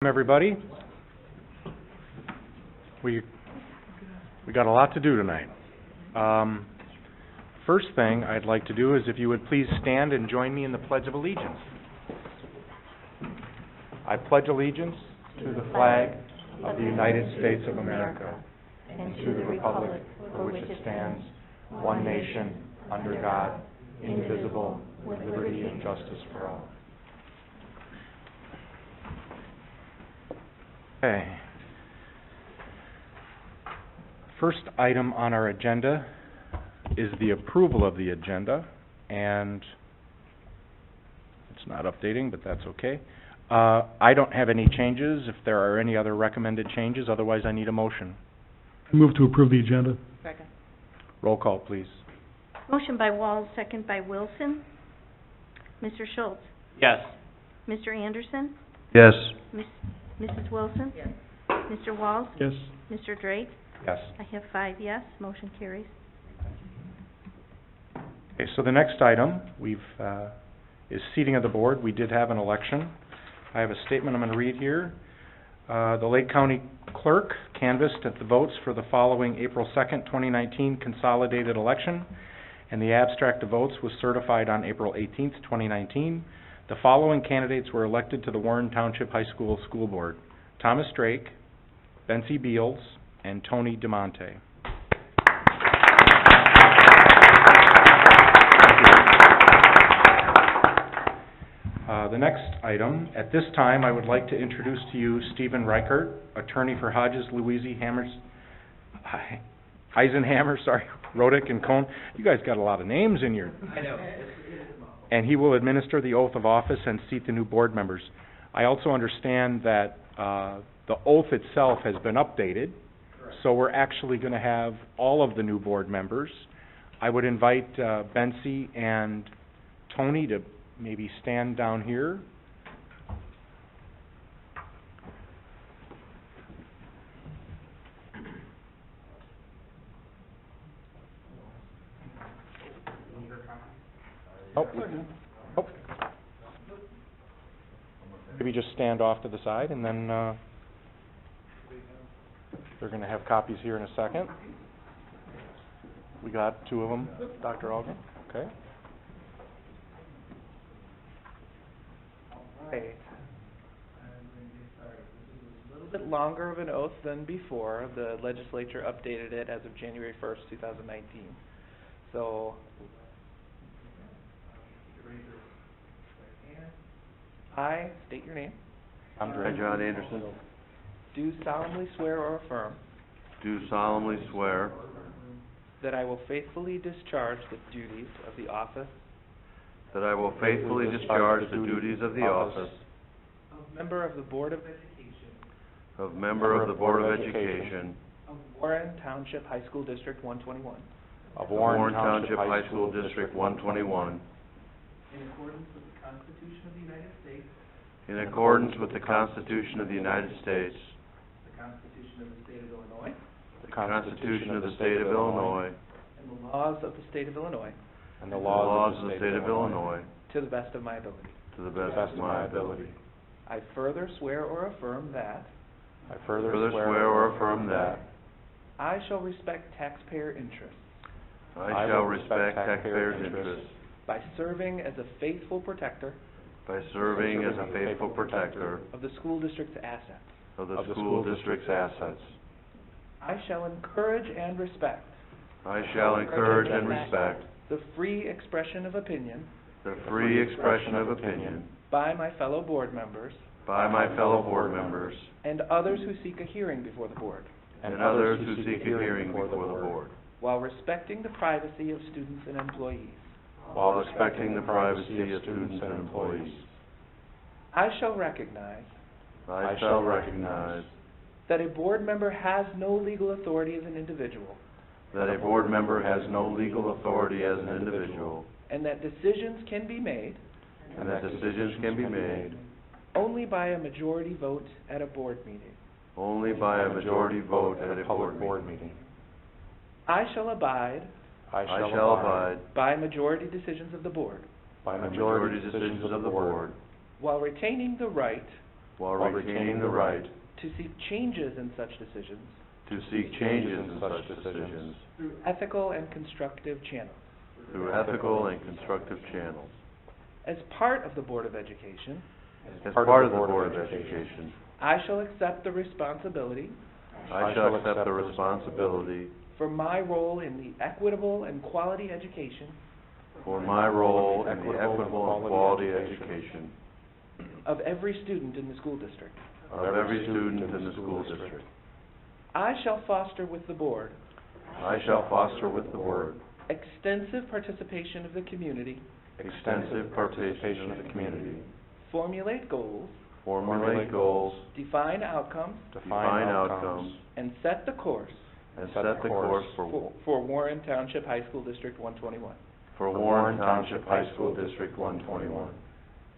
Everybody, we got a lot to do tonight. First thing I'd like to do is if you would please stand and join me in the Pledge of Allegiance. I pledge allegiance to the flag of the United States of America and to the republic for which it stands, one nation, under God, indivisible, with liberty and justice for all. Okay. First item on our agenda is the approval of the agenda, and it's not updating, but that's okay. I don't have any changes. If there are any other recommended changes, otherwise I need a motion. I move to approve the agenda. Second. Roll call, please. Motion by Walls, second by Wilson. Mr. Schultz? Yes. Mr. Anderson? Yes. Mrs. Wilson? Yes. Mr. Walls? Yes. Mr. Drake? Yes. I have 5 yes. Motion carries. Okay, so the next item is seating of the board. We did have an election. I have a statement I'm going to read here. The Lake County Clerk canvassed at the votes for the following April 2nd, 2019 consolidated election, and the abstract of votes was certified on April 18th, 2019. The following candidates were elected to the Warren Township High School School Board: Thomas Drake, Betsy Beals, and Tony DeMonte. The next item, at this time, I would like to introduce to you Stephen Reichert, attorney for Hodges, Louisi, Eisenhammer, Rodick, and Cohn. You guys got a lot of names in your... I know. And he will administer the oath of office and seat the new board members. I also understand that the oath itself has been updated, so we're actually going to have all of the new board members. I would invite Betsy and Tony to maybe stand down here. Oh. Maybe just stand off to the side, and then they're going to have copies here in a second. We got 2 of them, Dr. Algren. Okay. Right. I'm going to get started. This is a little bit longer of an oath than before. The legislature updated it as of January 1st, 2019. So, I state your name. I'm John Anderson. Do solemnly swear or affirm Do solemnly swear that I will faithfully discharge the duties of the office that I will faithfully discharge the duties of the office of member of the Board of Education of member of the Board of Education of Warren Township High School District 121 of Warren Township High School District 121 in accordance with the Constitution of the United States, in accordance with the Constitution of the United States, the Constitution of the State of Illinois, the Constitution of the State of Illinois, and the laws of the State of Illinois, and the laws of the State of Illinois, to the best of my ability. to the best of my ability. I further swear or affirm that I further Swear or affirm that I shall respect taxpayer interests I shall respect taxpayers' interests by serving as a faithful protector by serving as a faithful protector of the school district's assets. of the school district's assets. I shall encourage and respect I shall encourage and respect the free expression of opinion the free expression of opinion by my fellow board members by my fellow board members and others who seek a hearing before the board, and others who seek a hearing before the board, while respecting the privacy of students and employees. while respecting the privacy of students and employees. I shall recognize I shall recognize that a board member has no legal authority as an individual, that a board member has no legal authority as an individual, and that decisions can be made and that decisions can be made only by a majority vote at a board meeting. only by a majority vote at a public board meeting. meeting. I shall abide I I shall abide by majority decisions of the board, by by majority decisions of the board, while retaining the right while retaining the right to seek changes in such decisions to seek changes in such decisions through ethical and constructive channels. through ethical and constructive channels. As part of the Board of Education, As part of the Board of Education, I shall accept the responsibility I shall accept the responsibility for my role in the equitable and quality education for my role in the equitable and quality education of every student in the school district. of every student in the school district. I shall foster with the Board I shall foster with the Board extensive participation of the community, extensive participation of the community, formulate goals, formulate goals, define outcomes, define outcomes, and set the course and set the course for Warren Township High School District 121. for Warren Township High School District 121.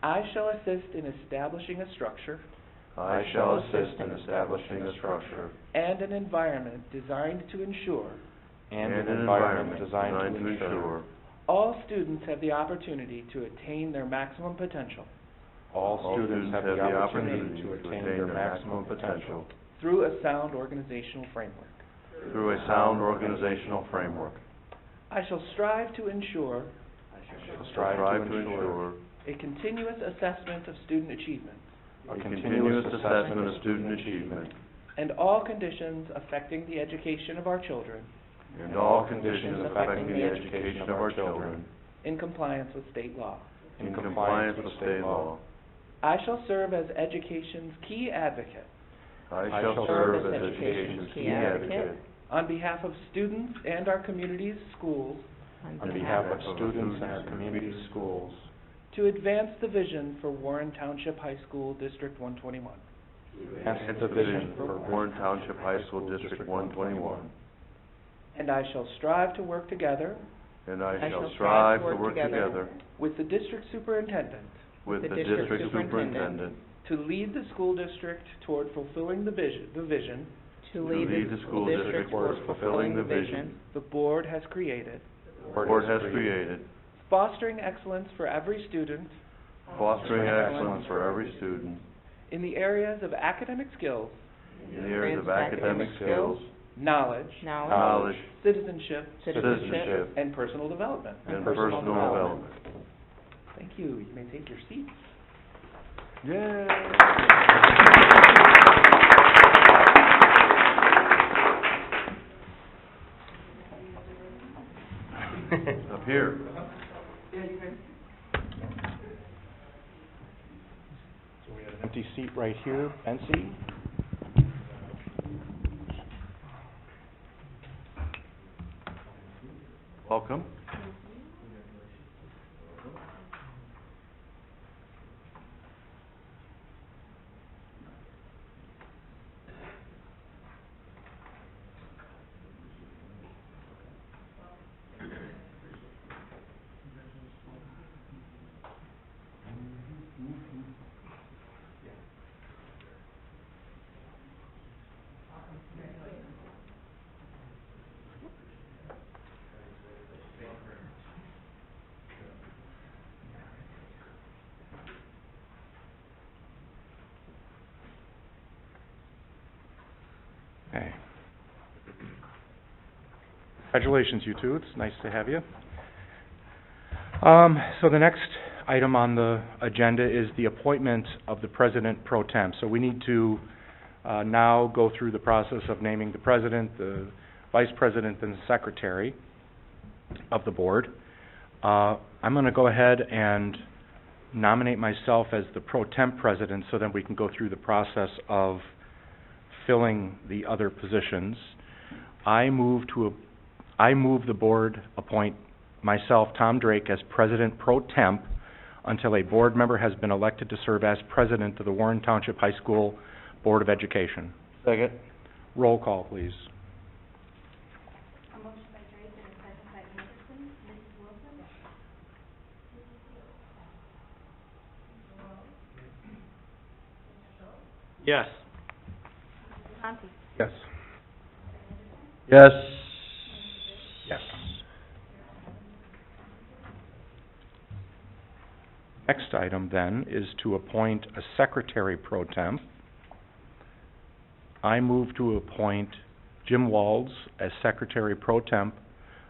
I shall assist in establishing a structure I shall assist in establishing a structure and an environment designed to ensure and an environment designed to ensure all students have the opportunity to attain their maximum potential All students have the opportunity to attain their maximum potential through a sound organizational framework. through a sound organizational framework. I shall strive to ensure Strive to ensure a continuous assessment of student achievement a continuous assessment of student achievement and all conditions affecting the education of our children and all conditions affecting the education of our children in compliance with state law. in compliance with state law. I shall serve as education's key advocate I shall serve as education's key advocate on behalf of students and our community's schools on behalf of students and our community schools to advance the vision for Warren Township High School District 121. and the vision for Warren Township High School District 121. And I shall strive to work together And I shall strive to work together with the district superintendent with the district superintendent to lead the school district toward fulfilling the vision to lead the school district towards fulfilling the vision the board has created, the board has created, fostering excellence for every student fostering excellence for every student in the areas of academic skills, in the areas of academic skills, knowledge, knowledge, citizenship, citizenship, and personal development. and personal development. Thank you. You may take your seats. Up here. So we have an empty seat right here, Bency. Welcome. Okay. Congratulations, you two. It's nice to have you. So the next item on the agenda is the appointment of the president pro tem. So we need to now go through the process of naming the president, the vice president, and the secretary of the board. I'm going to go ahead and nominate myself as the pro tem president so that we can go through the process of filling the other positions. I move the board appoint myself, Tom Drake, as president pro temp until a board member has been elected to serve as president of the Warren Township High School Board of Education. Second. Roll call, please. A motion by Drake and a second by Anderson. Mrs. Wilson? Yes. Conti? Yes. Yes. Yes. Next item then is to appoint a secretary pro temp. I move to appoint Jim Walls as secretary pro temp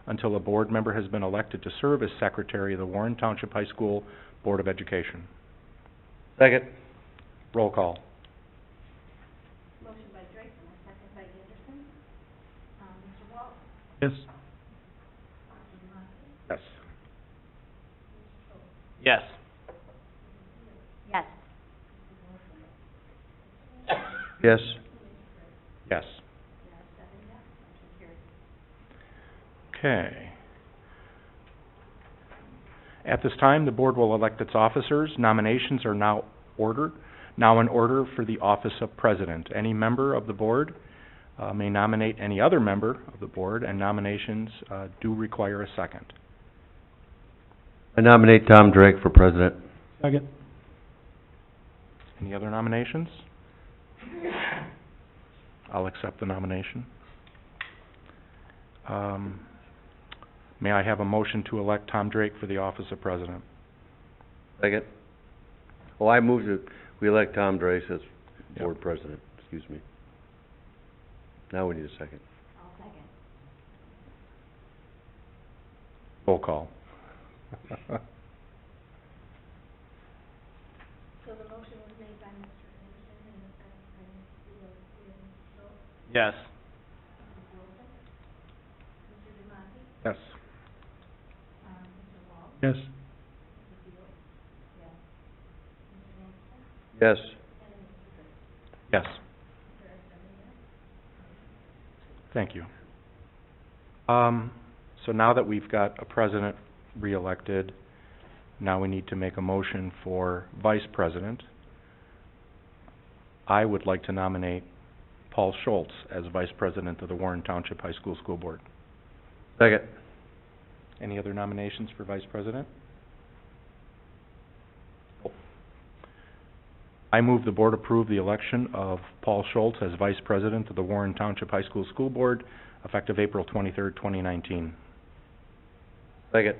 until a board member has been elected to serve as secretary of the Warren Township High School Board of Education. Second. Roll call. Motion by Drake and a second by Anderson. Mr. Walls? Yes. Yes. Yes. Yes. Yes. Yes. Okay. At this time, the board will elect its officers. Nominations are now in order for the office of president. Any member of the board may nominate any other member of the board, and nominations do require a second. I nominate Tom Drake for president. Second. Any other nominations? I'll accept the nomination. May I have a motion to elect Tom Drake for the office of president? Second. Oh, I move that we elect Tom Drake as Yep. board president, excuse me. Now we need a second. I'll second. Roll call. So the motion was made by Mr. Anderson and a second by Mr. Schultz. Yes. Mrs. Wilson? Mr. Demonte? Yes. Mr. Walls? Yes. Mrs. Fields? Yes. Mr. Anderson? Yes. And Mr. Drake? Yes. There are 7 yes. Thank you. So now that we've got a president re-elected, now we need to make a motion for vice president. I would like to nominate Paul Schultz as vice president of the Warren Township High School School Board. Second. Any other nominations for vice president? I move the board approve the election of Paul Schultz as vice president of the Warren Township High School School Board, effective April 23rd, 2019. Second.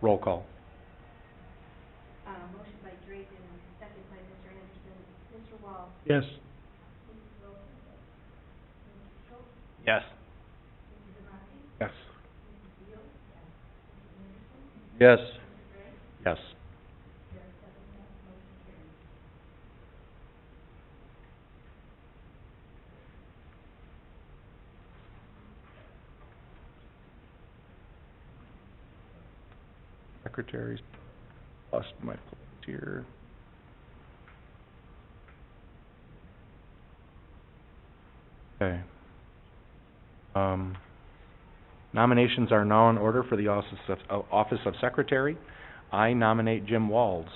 Roll call. Motion by Drake and second by Mr. Anderson. Mr. Walls? Yes. Mrs. Wilson? Mr. Schultz? Yes. Mr. Demonte? Yes. Mrs. Fields? Yes. Mr. Anderson? Yes. Mr. Drake? Yes. There are 7 yes. Motion carries. Secretaries, lost my place here. Okay. Nominations are now in order for the office of secretary. I nominate Jim Walls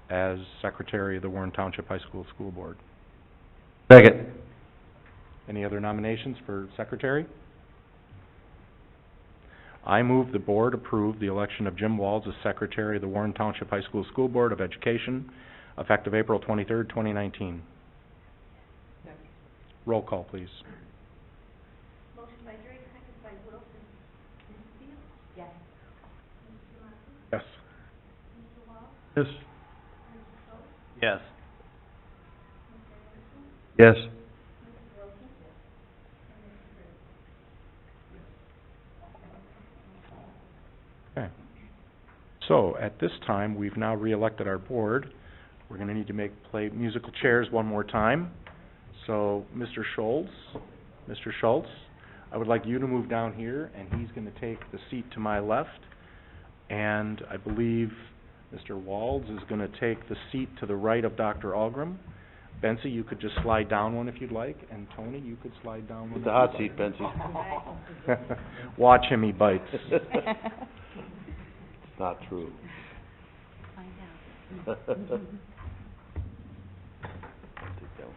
as secretary of the Warren Township High School School Board. Second. Any other nominations for secretary? I move the board approve the election of Jim Walls as secretary of the Warren Township High School School Board of Education, effective April 23rd, 2019. Roll call, please. Motion by Drake, second by Wilson. Mrs. Fields? Yes. Mr. Demonte? Yes. Mr. Walls? Yes. Mr. Schultz? Yes. Mr. Anderson? Yes. Mrs. Wilson? And Mr. Drake? Okay. So, at this time, we've now re-elected our board. We're going to need to play musical chairs one more time. So, Mr. Schultz, I would like you to move down here, and he's going to take the seat to my left. And I believe Mr. Walls is going to take the seat to the right of Dr. Algrim. Bensy, you could just slide down one if you'd like, and Tony, you could slide down one. With the hot seat, Bensy. Watch him, he bites. It's not true. Find out. Take that one.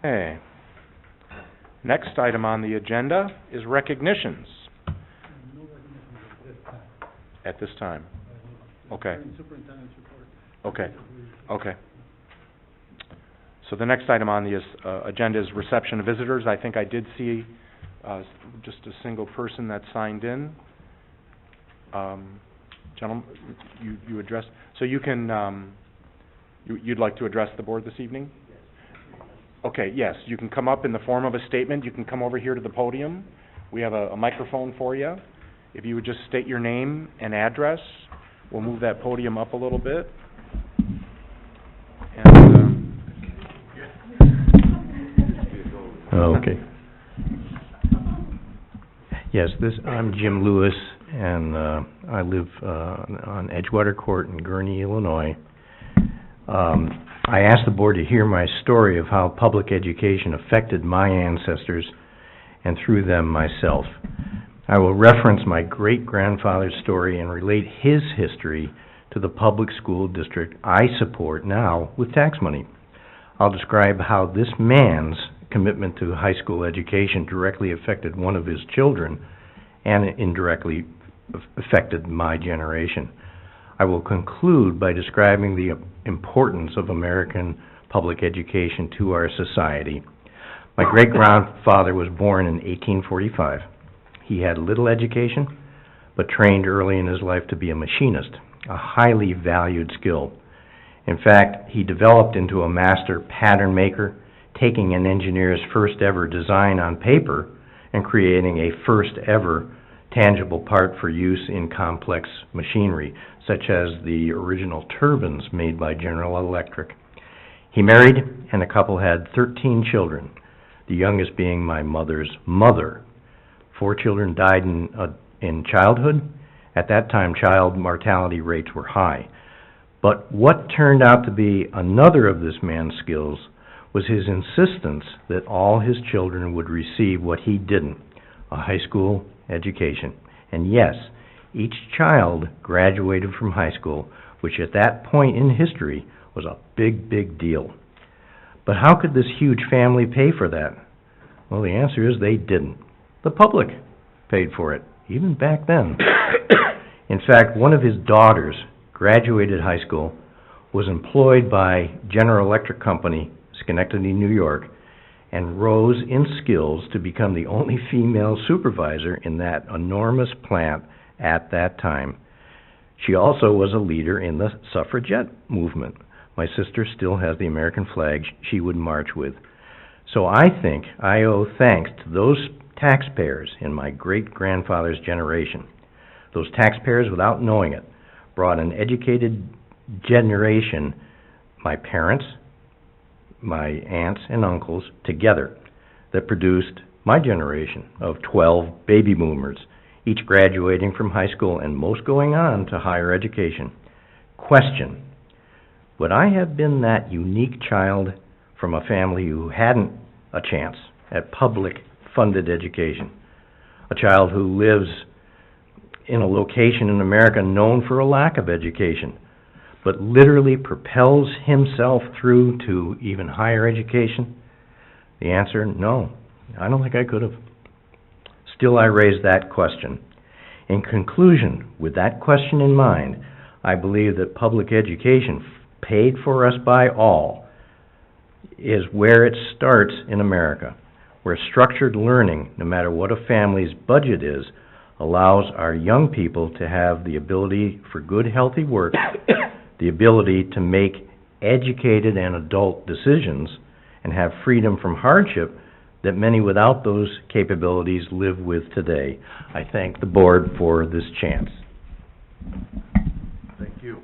Okay. Next item on the agenda is recognitions No recognition at this time. at this time. Okay. Superintendent's report. Okay, okay. So the next item on the agenda is reception of visitors. I think I did see just a single person that signed in. Gentlemen, you addressed, so you can, you'd like to address the board this evening? Okay, yes, you can come up in the form of a statement. You can come over here to the podium. We have a microphone for you. If you would just state your name and address, we'll move that podium up a little bit. And, Okay. Yes, I'm Jim Lewis, and I live on Edgewater Court in Gurnee, Illinois. I asked the board to hear my story of how public education affected my ancestors and through them myself. I will reference my great-grandfather's story and relate his history to the public school district I support now with tax money. I'll describe how this man's commitment to high school education directly affected one of his children and indirectly affected my generation. I will conclude by describing the importance of American public education to our society. My great-grandfather was born in 1845. He had little education, but trained early in his life to be a machinist, a highly valued skill. In fact, he developed into a master pattern maker, taking an engineer's first ever design on paper and creating a first ever tangible part for use in complex machinery, such as the original turbines made by General Electric. He married, and the couple had 13 children, the youngest being my mother's mother. 4 children died in childhood. At that time, child mortality rates were high. But what turned out to be another of this man's skills was his insistence that all his children would receive what he didn't, a high school education. And yes, each child graduated from high school, which at that point in history was a big, big deal. But how could this huge family pay for that? Well, the answer is they didn't. The public paid for it, even back then. In fact, one of his daughters graduated high school, was employed by General Electric Company, Schenectady, New York, and rose in skills to become the only female supervisor in that enormous plant at that time. She also was a leader in the suffragette movement. My sister still has the American flag she would march with. So I think I owe thanks to those taxpayers in my great-grandfather's generation. Those taxpayers, without knowing it, brought an educated generation, my parents, my aunts and uncles, together, that produced my generation of 12 baby boomers, each graduating from high school and most going on to higher education. Question: would I have been that unique child from a family who hadn't a chance at public-funded education? A child who lives in a location in America known for a lack of education, but literally propels himself through to even higher education? The answer, no. I don't think I could have. Still, I raise that question. In conclusion, with that question in mind, I believe that public education, paid for us by all, is where it starts in America, where structured learning, no matter what a family's budget is, allows our young people to have the ability for good, healthy work, the ability to make educated and adult decisions, and have freedom from hardship that many without those capabilities live with today. I thank the board for this chance. Thank you.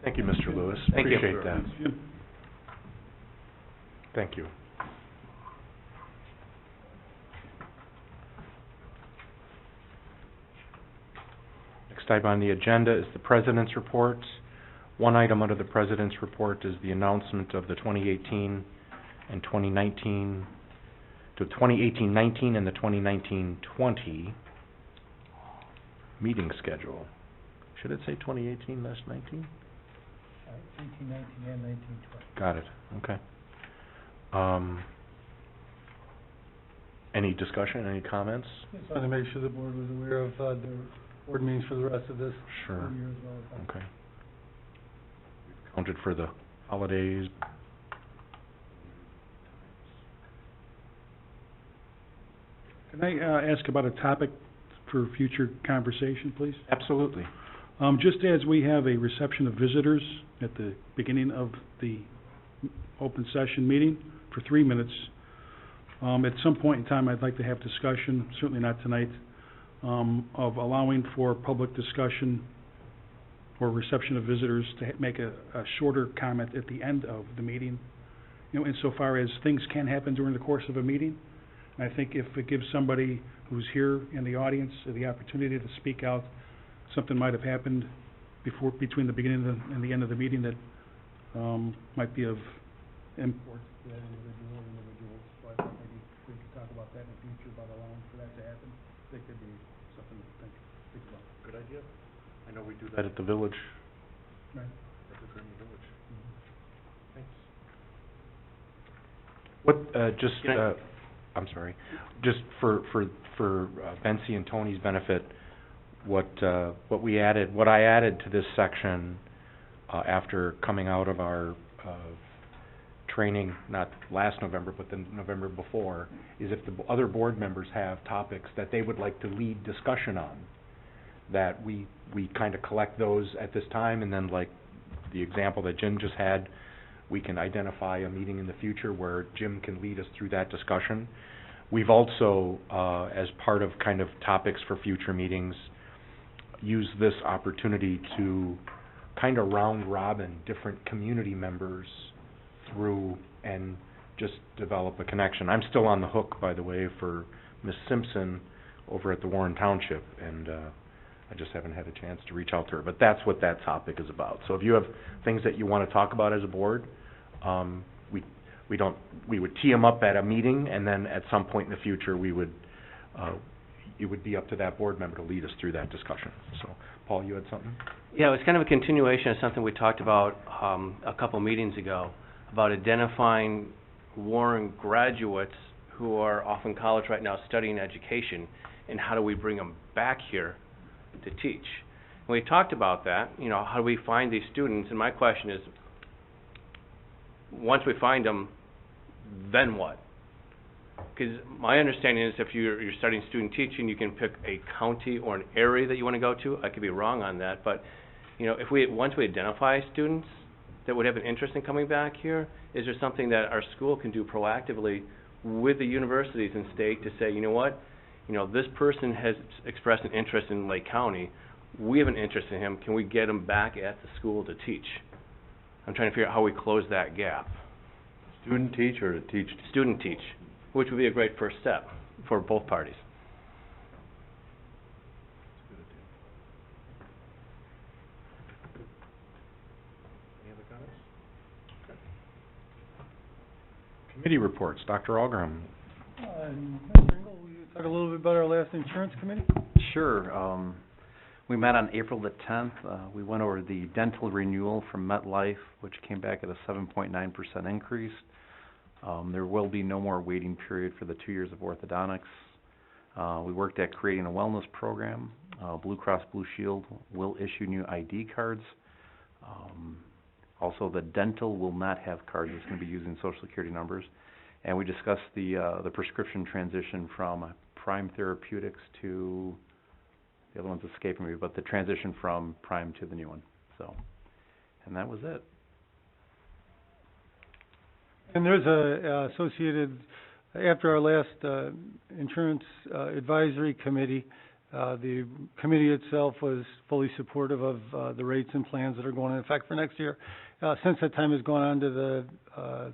Thank you, Mr. Lewis. Thank you. Appreciate that. Thank you. Next item on the agenda is the President's Report. One item under the President's Report is the announcement of the 2018 and 2019, to 2018-19 and the 2019-20 meeting schedule. Should it say 2018-19? 18, 19, and 19, 20. Got it, okay. Any discussion, any comments? Just wanted to make sure the board was aware of, the board meetings for the rest of this Sure. school year as well. Okay. We've counted for the holidays. Can I, ask about a topic for future conversation, please? Absolutely. Just as we have a reception of visitors at the beginning of the open session meeting for 3 minutes, at some point in time, I'd like to have discussion, certainly not tonight, of allowing for public discussion or reception of visitors to make a shorter comment at the end of the meeting. You know, insofar as things can happen during the course of a meeting. And I think if it gives somebody who's here in the audience the opportunity to speak out, something might have happened between the beginning and the end of the meeting that might be of import to that individual or individuals. So I thought maybe we could talk about that in the future, about allowing for that to happen. I think that'd be something to think about. Good idea. I know we do that at the village. Right. At the Gurney Village. Mm-hmm. Thanks. What, just, Can I- I'm sorry, just for Bency and Tony's benefit, what I added to this section, after coming out of our, training, not last November, but the November before, is if the other board members have topics that they would like to lead discussion on, that we kind of collect those at this time, and then like the example that Jim just had, we can identify a meeting in the future where Jim can lead us through that discussion. We've also, as part of kind of topics for future meetings, used this opportunity to kind of round robin different community members through and just develop a connection. I'm still on the hook, by the way, for Ms. Simpson over at the Warren Township, and I just haven't had a chance to reach out to her. But that's what that topic is about. So if you have things that you want to talk about as a board, we would tee them up at a meeting, and then at some point in the future, it would be up to that board member to lead us through that discussion. So, Paul, you had something? Yeah, it was kind of a continuation of something we talked about a couple meetings ago, about identifying Warren graduates who are off in college right now studying education, and how do we bring them back here to teach. And we talked about that, you know, how do we find these students, and my question is, once we find them, then what? Because my understanding is if you're studying student teaching, you can pick a county or an area that you want to go to. I could be wrong on that, but you know, once we identify students that would have an interest in coming back here, is there something that our school can do proactively with the universities and state to say, you know what, you know, this person has expressed an interest in Lake County, we have an interest in him, can we get him back at the school to teach? I'm trying to figure out how we close that gap. Student teach or to teach? Student teach, which would be a great first step for both parties. Any other comments? Okay. Committee reports, Dr. Algram. Mr. Engel, will you talk a little bit about our last insurance committee? Sure. We met on April the 10th. We went over the dental renewal from MetLife, which came back at a 7.9% increase. There will be no more waiting period for the 2 years of orthodontics. We worked at creating a wellness program. Blue Cross Blue Shield will issue new ID cards. Also, the dental will not have cards. It's going to be using Social Security numbers. And we discussed the prescription transition from Prime Therapeutics to, the other one's escaping me, but the transition from Prime to the new one. So, and that was it. And there's a associated, after our last insurance advisory committee, the committee itself was fully supportive of the rates and plans that are going in effect for next year. Since that time has gone on to the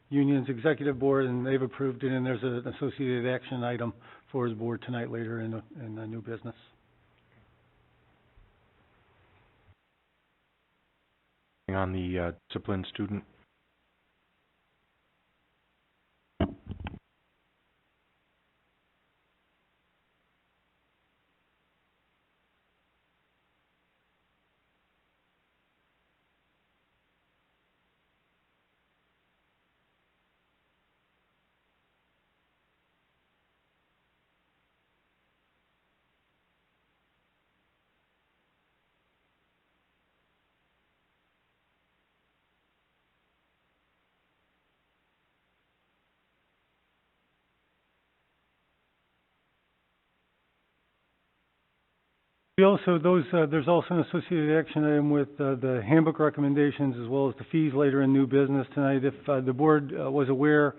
union's executive board, and they've approved it, and there's an associated action item for his board tonight later in the new business. On the disciplined student. We also, there's also an associated action item with the handbook recommendations as well as the fees later in new business tonight. If the board was aware,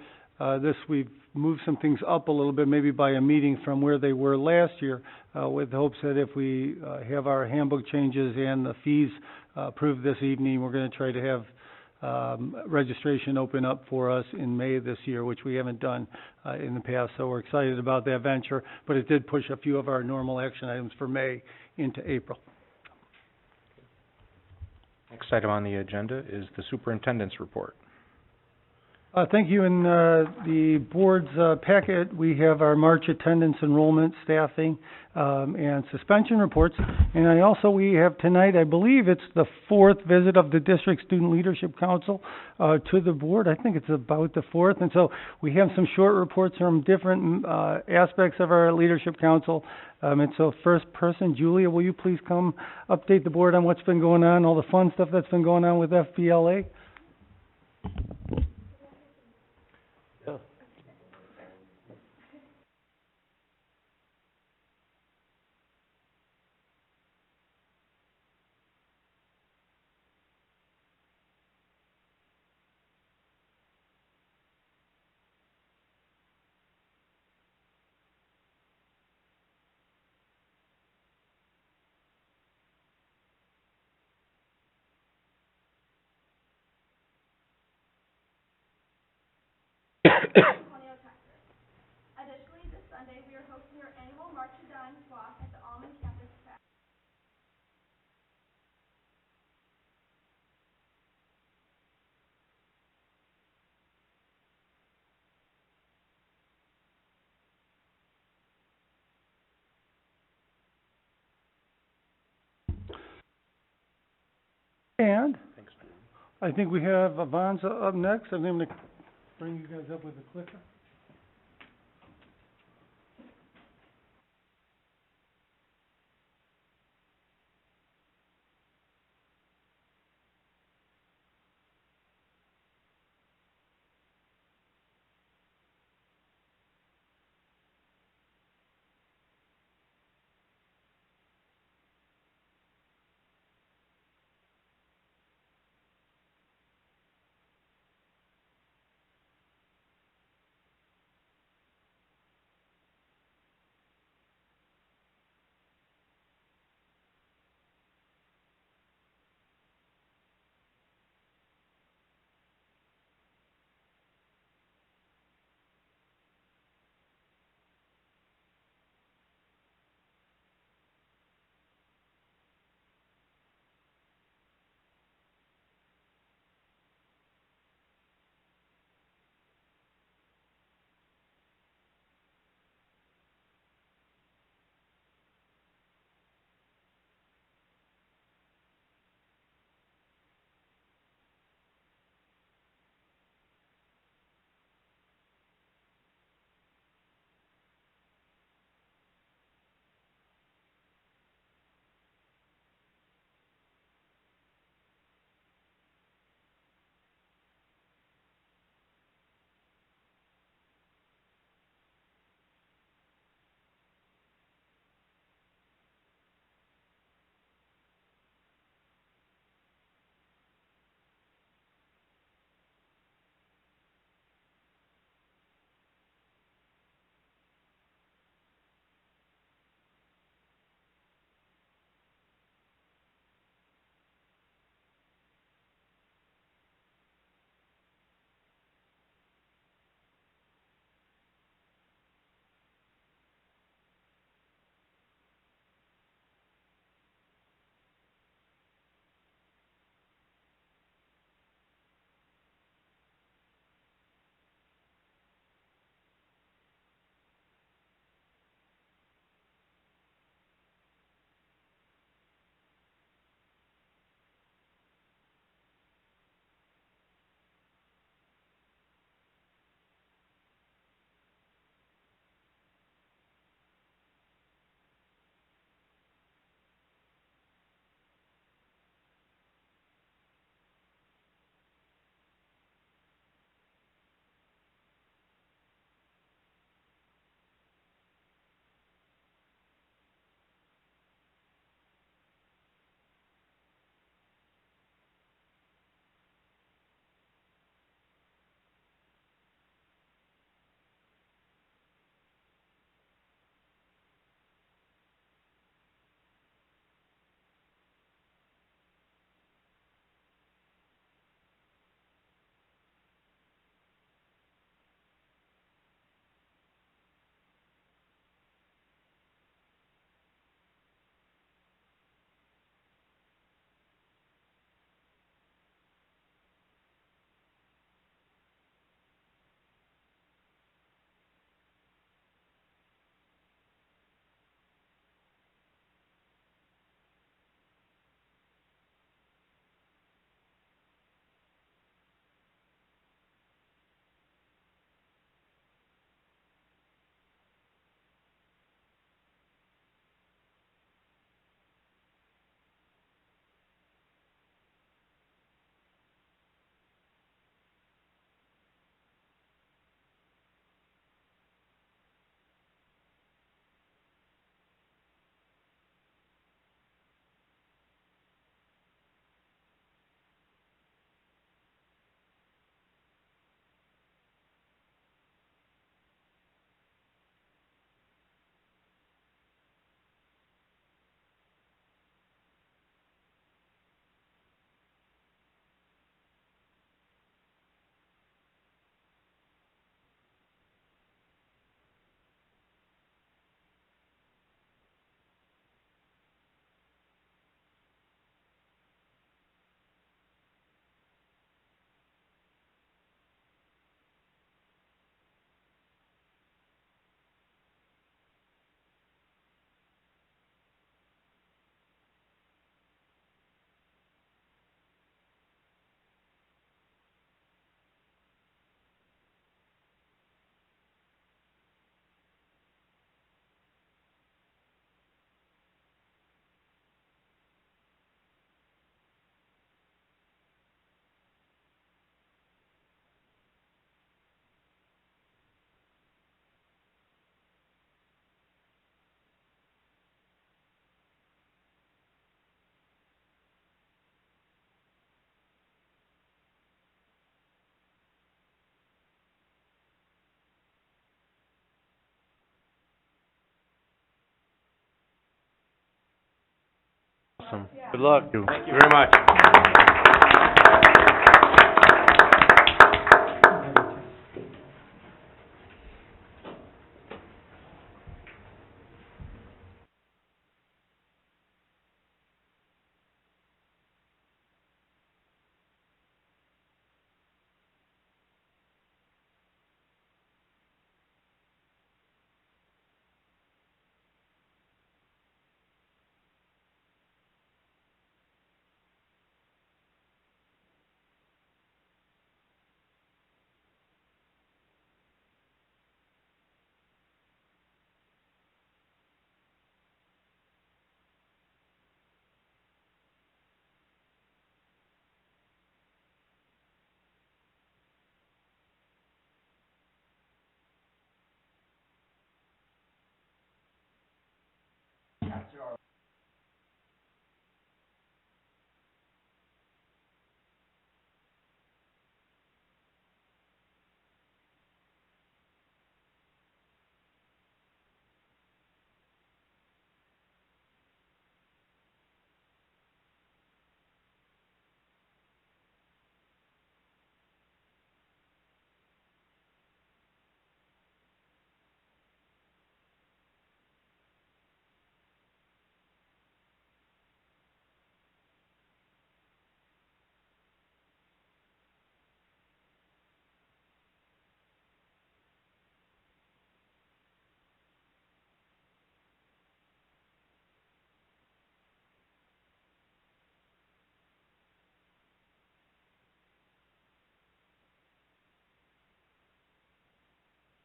we've moved some things up a little bit, maybe by a meeting from where they were last year, with hopes that if we have our handbook changes and the fees approved this evening, we're going to try to have registration open up for us in May this year, which we haven't done in the past. So we're excited about that venture, but it did push a few of our normal action items for May into April. Next item on the agenda is the superintendent's report. Thank you. In the board's packet, we have our March attendance, enrollment, staffing, and suspension reports. And we have tonight, I believe it's the 4th visit of the District Student Leadership Council to the board. I think it's about the 4th. And so we have some short reports from different aspects of our Leadership Council. And so first person, Julia, will you please come update the board on what's been going on, all the fun stuff that's been going on with FBLA? Additionally, this Sunday, we are hosting our annual March to Dimes walk at the Almond campus. And I think we have Avanza up next. I'm going to bring you guys up with a clicker. Awesome. Good luck. Thank you. Thank you very much.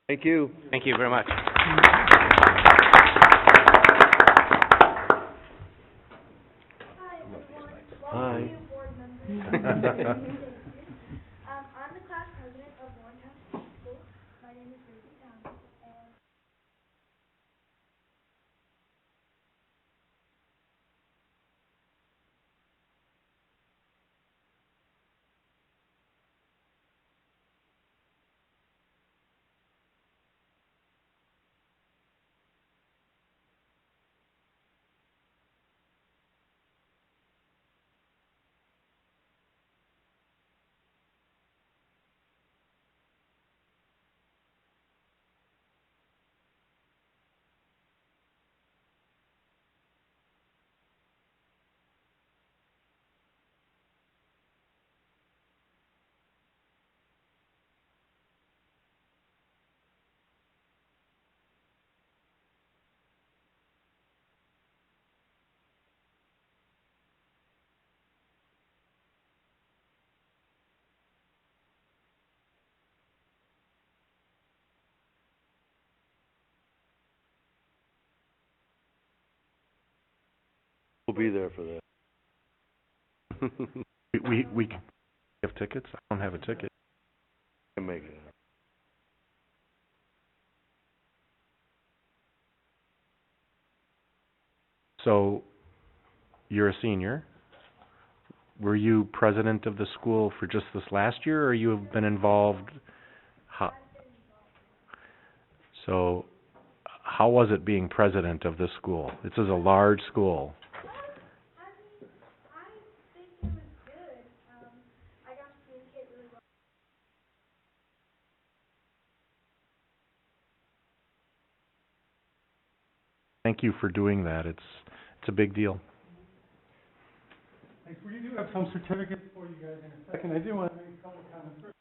Thank you. Thank you very much. Hi, everyone. Hi. Welcome to board members. I'm the class president of Warrentown School. My name is Gracie Thomas, and We'll be there for that. We have tickets? I don't have a ticket. Can make it. So, you're a senior. Were you president of the school for just this last year, or you have been involved? So, how was it being president of this school? This is a large school. I think it was good. I got to communicate really well. Thank you for doing that. It's a big deal. Thanks. We do have some certificates for you guys in a second. I do want to make a couple of comments first.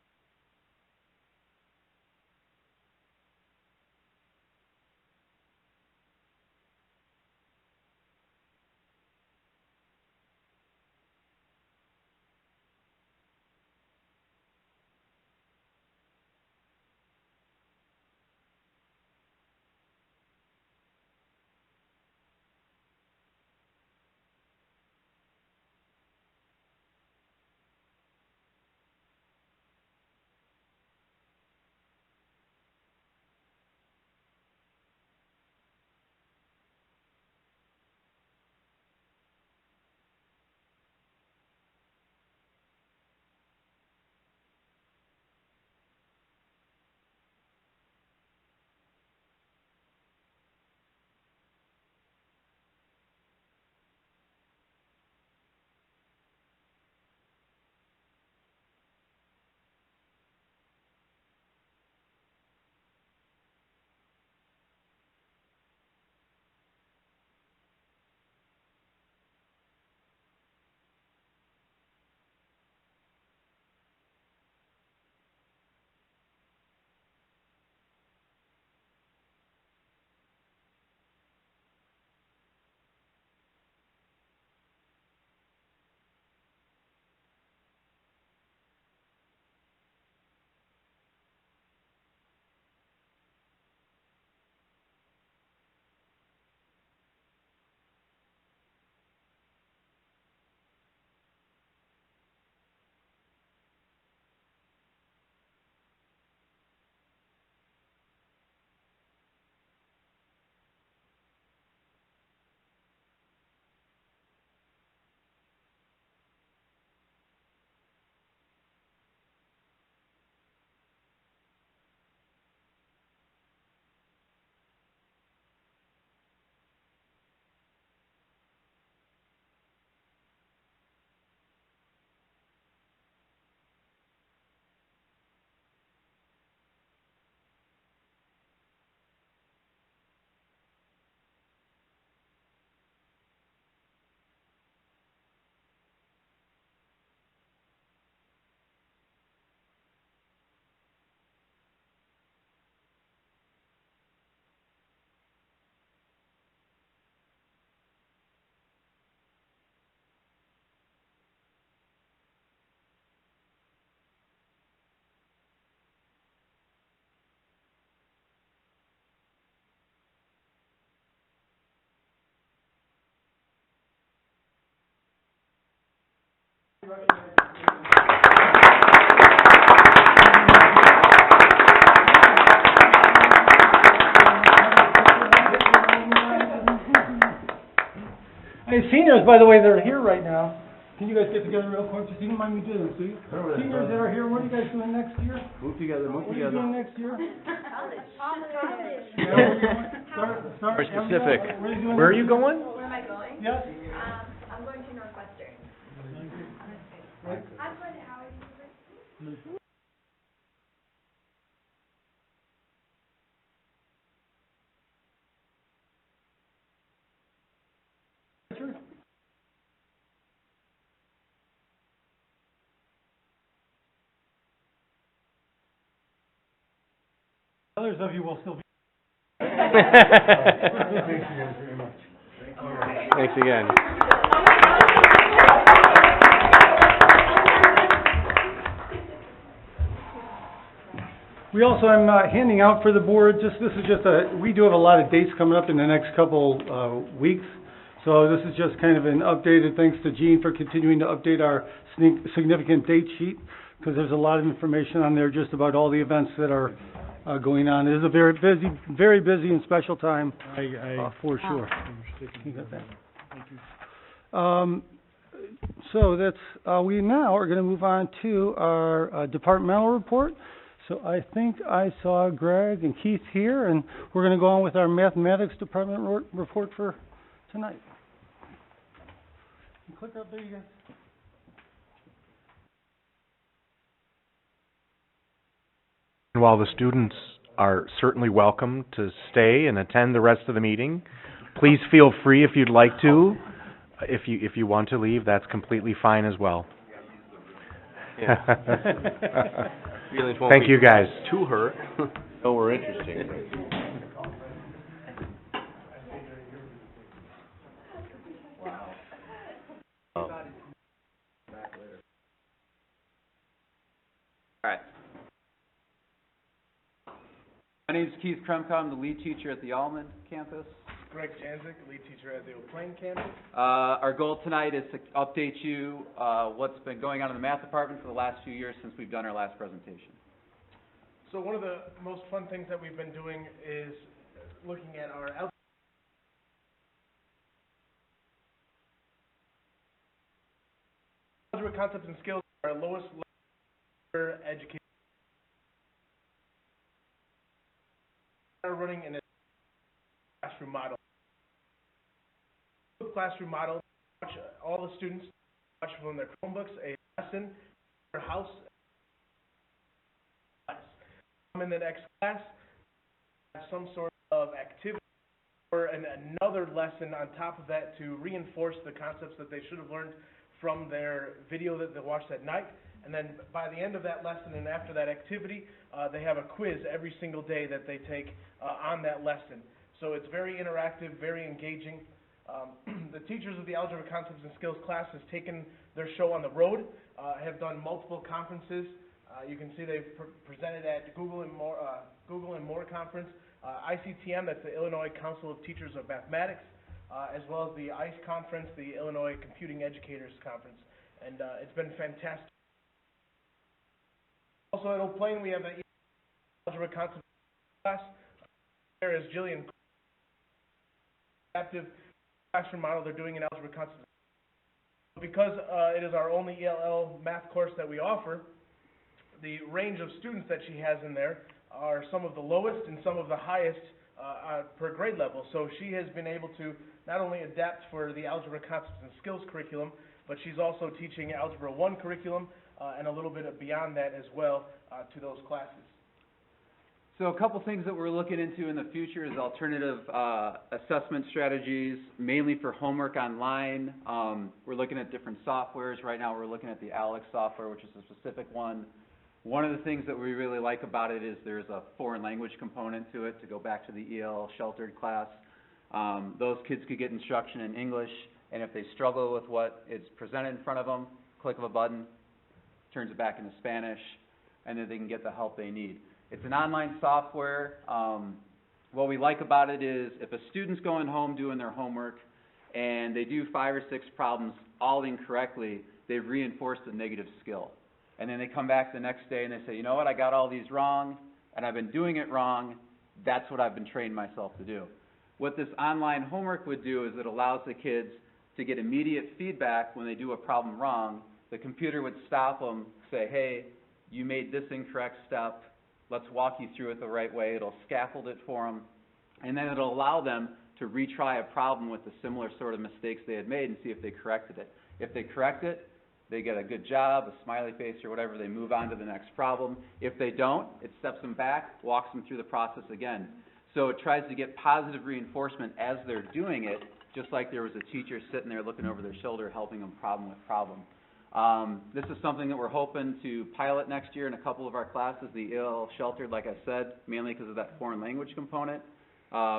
Hey, seniors, by the way, they're here right now. Can you guys get together real quick? Just you don't mind me doing this, do you? Seniors that are here, what are you guys doing next year? Move together, move What are you together. doing next year? College. Yeah, where are you going? Start, More specific. Where are you doing? Where are you going? Where am I going? Yes? I'm going to Northwestern. I'm going to Howard University. Others of you will still be. Thanks again. We also, I'm handing out for the board, this is just we do have a lot of dates coming up in the next couple weeks. So this is just kind of an updated, thanks to Gene for continuing to update our significant date sheet, because there's a lot of information on there just about all the events that are going on. It is a very busy and special time, for sure. You got that? Thank you. So that's, we now are going to move on to our departmental report. So I think I saw Greg and Keith here, and we're going to go on with our mathematics department report for tonight. Click up there, you guys. While the students are certainly welcome to stay and attend the rest of the meeting, please feel free if you'd like to. If you want to leave, that's completely fine as well. Feelings won't Thank be you, guys. too hurt. Oh, we're interesting. My name is Keith Kremka. I'm the lead teacher at the Almond campus. Greg Janzik, lead teacher at the Eau Plaine campus. Our goal tonight is to update you what's been going on in the math department for the last few years since we've done our last presentation. So one of the most fun things that we've been doing is looking at our algebra concepts and skills, our lowest level education. Are running in a classroom model. Classroom model, all the students watch from their Chromebooks a lesson, their house, class. In the next class, have some sort of activity or another lesson on top of that to reinforce the concepts that they should have learned from their video that they watched at night. And then by the end of that lesson and after that activity, they have a quiz every single day that they take on that lesson. So it's very interactive, very engaging. The teachers of the Algebra Concepts and Skills class has taken their show on the road, have done multiple conferences. You can see they've presented at Google and More conference, ICTM, that's the Illinois Council of Teachers of Mathematics, as well as the ICE conference, the Illinois Computing Educators Conference. And it's been fantastic. Also at Eau Plaine, we have the Algebra Concepts class. There is Jillian. Adaptive classroom model they're doing in Algebra Concepts. Because it is our only ELL math course that we offer, the range of students that she has in there are some of the lowest and some of the highest per grade level. So she has been able to not only adapt for the Algebra Concepts and Skills curriculum, but she's also teaching Algebra 1 curriculum and a little bit beyond that as well to those classes. So a couple things that we're looking into in the future is alternative assessment strategies, mainly for homework online. We're looking at different softwares. Right now we're looking at the ALEX software, which is a specific one. One of the things that we really like about it is there's a foreign language component to it, to go back to the EL sheltered class. Those kids could get instruction in English, and if they struggle with what is presented in front of them, click of a button, turns it back into Spanish, and then they can get the help they need. It's an online software. What we like about it is if a student's going home doing their homework and they do 5 or 6 problems all incorrectly, they've reinforced a negative skill. And then they come back the next day and they say, you know what, I got all these wrong, and I've been doing it wrong. That's what I've been training myself to do. What this online homework would do is it allows the kids to get immediate feedback when they do a problem wrong. The computer would stop them, say, hey, you made this incorrect step. Let's walk you through it the right way. It'll scaffold it for them. And then it'll allow them to retry a problem with the similar sort of mistakes they had made and see if they corrected it. If they correct it, they get a good job, a smiley face or whatever. They move on to the next problem. If they don't, it steps them back, walks them through the process again. So it tries to get positive reinforcement as they're doing it, just like there was a teacher sitting there looking over their shoulder helping them problem with problem. This is something that we're hoping to pilot next year in a couple of our classes, the EL Sheltered, like I said, mainly because of that foreign language component,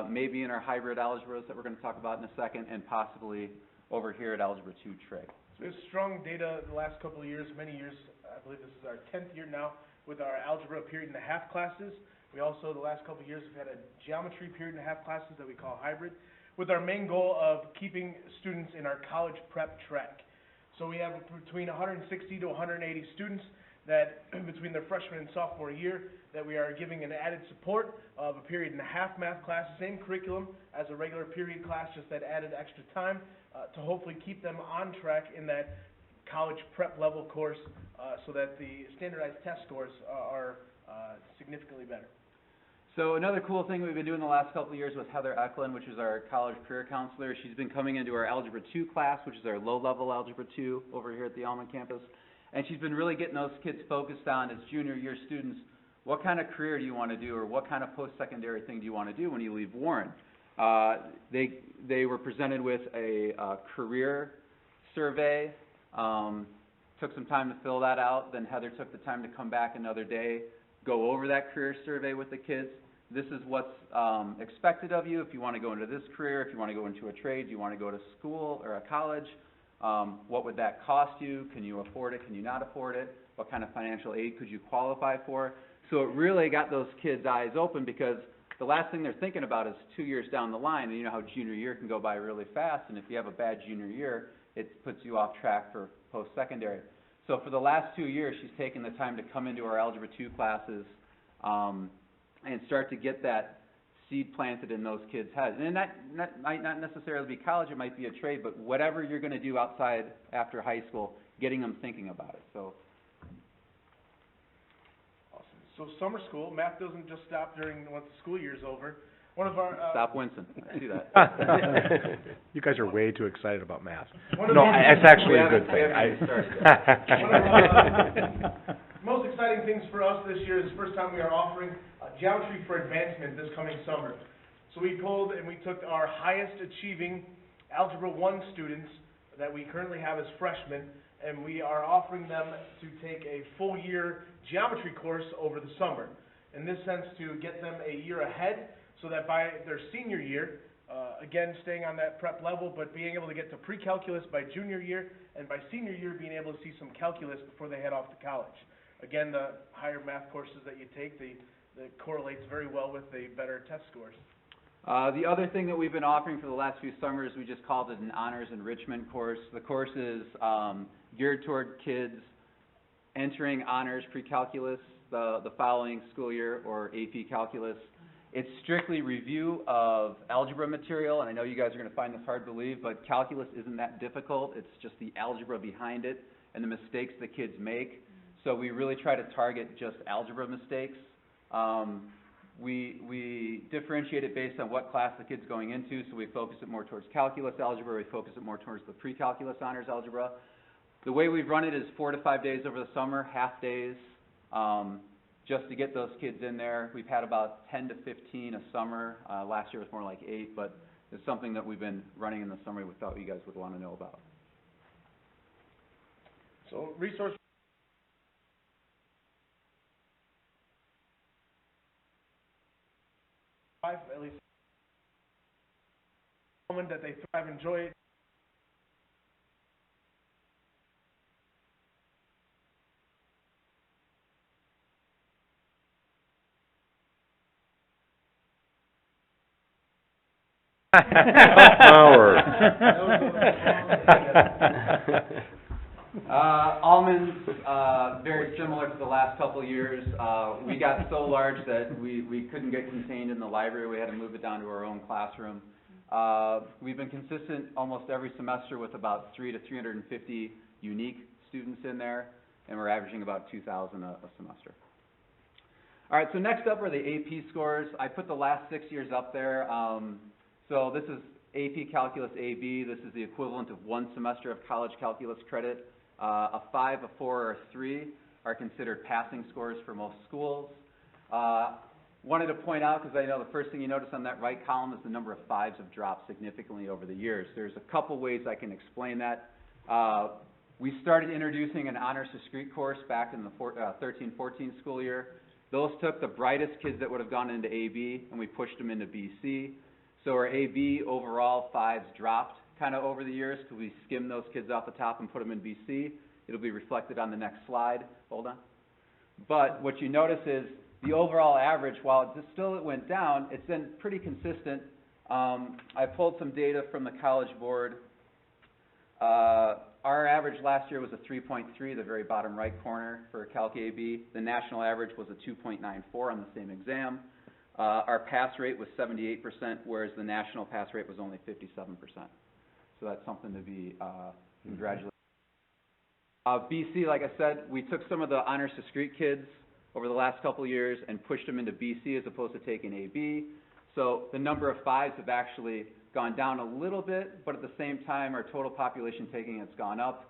maybe in our hybrid algebras that we're going to talk about in a second, and possibly over here at Algebra 2 Trig. So we have strong data the last couple of years, many years. I believe this is our 10th year now with our algebra period and a half classes. We also, the last couple of years, have had a geometry period and a half classes that we call hybrid, with our main goal of keeping students in our college prep track. So we have between 160 to 180 students that, between their freshman and sophomore year, that we are giving an added support of a period and a half math class, same curriculum as a regular period class, just that added extra time to hopefully keep them on track in that college prep level course so that the standardized test scores are significantly better. So another cool thing we've been doing the last couple of years with Heather Eklund, which is our college career counselor, she's been coming into our Algebra 2 class, which is our low-level Algebra 2 over here at the Alma campus, and she's been really getting those kids focused on, as junior year students, what kind of career do you want to do, or what kind of post-secondary thing do you want to do when you leave Warren? They were presented with a career survey, took some time to fill that out, then Heather took the time to come back another day, go over that career survey with the kids. This is what's expected of you if you want to go into this career, if you want to go into a trade, you want to go to school or a college. What would that cost you? Can you afford it? Can you not afford it? What kind of financial aid could you qualify for? So it really got those kids' eyes open, because the last thing they're thinking about is 2 years down the line, and you know how junior year can go by really fast, and if you have a bad junior year, it puts you off track for post-secondary. So for the last 2 years, she's taken the time to come into our Algebra 2 classes and start to get that seed planted in those kids' heads. And that might not necessarily be college, it might be a trade, but whatever you're going to do outside after high school, getting them thinking about it. So. Awesome. So summer school, math doesn't just stop once the school year's over. One of our Stop wincing. I see that. You guys are way too excited about math. One of No, the- it's actually a good thing. One of most exciting things for us this year is the first time we are offering Geometry for Advancement this coming summer. So we pulled and we took our highest achieving Algebra 1 students that we currently have as freshmen, and we are offering them to take a full year geometry course over the summer. In this sense, to get them a year ahead, so that by their senior year, again, staying on that prep level, but being able to get to pre-calculus by junior year, and by senior year being able to see some calculus before they head off to college. Again, the higher math courses that you take, that correlates very well with the better test scores. The other thing that we've been offering for the last few summers, we just called it an honors enrichment course. The course is geared toward kids entering honors pre-calculus the following school year, or AP calculus. It's strictly review of algebra material, and I know you guys are going to find this hard to believe, but calculus isn't that difficult. It's just the algebra behind it and the mistakes the kids make. So we really try to target just algebra mistakes. We differentiate it based on what class the kid's going into, so we focus it more towards calculus algebra, we focus it more towards the pre-calculus honors algebra. The way we've run it is 4 to 5 days over the summer, half days, just to get those kids in there. We've had about 10 to 15 a summer. Last year was more like 8, but it's something that we've been running in the summer we thought you guys would want to know about. So resource at least moment that they thrive, enjoy it. Power. Almonds, very similar to the last couple of years. We got so large that we couldn't get contained in the library. We had to move it down to our own classroom. We've been consistent almost every semester with about 300 to 350 unique students in there, and we're averaging about 2,000 a semester. All right, so next up are the AP scores. I put the last 6 years up there. So this is AP Calculus AB. This is the equivalent of one semester of college calculus credit. A 5, a 4, or a 3 are considered passing scores for most schools. Wanted to point out, because I know the first thing you notice on that right column is the number of 5s have dropped significantly over the years. There's a couple ways I can explain that. We started introducing an honors discrete course back in the 13-14 school year. Those took the brightest kids that would have gone into AB, and we pushed them into BC. So our AB overall 5s dropped kind of over the years because we skimmed those kids off the top and put them in BC. It'll be reflected on the next slide. Hold on. But what you notice is the overall average, while it went down, it's been pretty consistent. I pulled some data from the College Board. Our average last year was a 3.3, the very bottom right corner for Calc AB. The national average was a 2.94 on the same exam. Our pass rate was 78%, whereas the national pass rate was only 57%. So that's something to be congratulated. BC, like I said, we took some of the honors discrete kids over the last couple of years and pushed them into BC as opposed to taking AB. So the number of 5s have actually gone down a little bit, but at the same time, our total population taking it's gone up.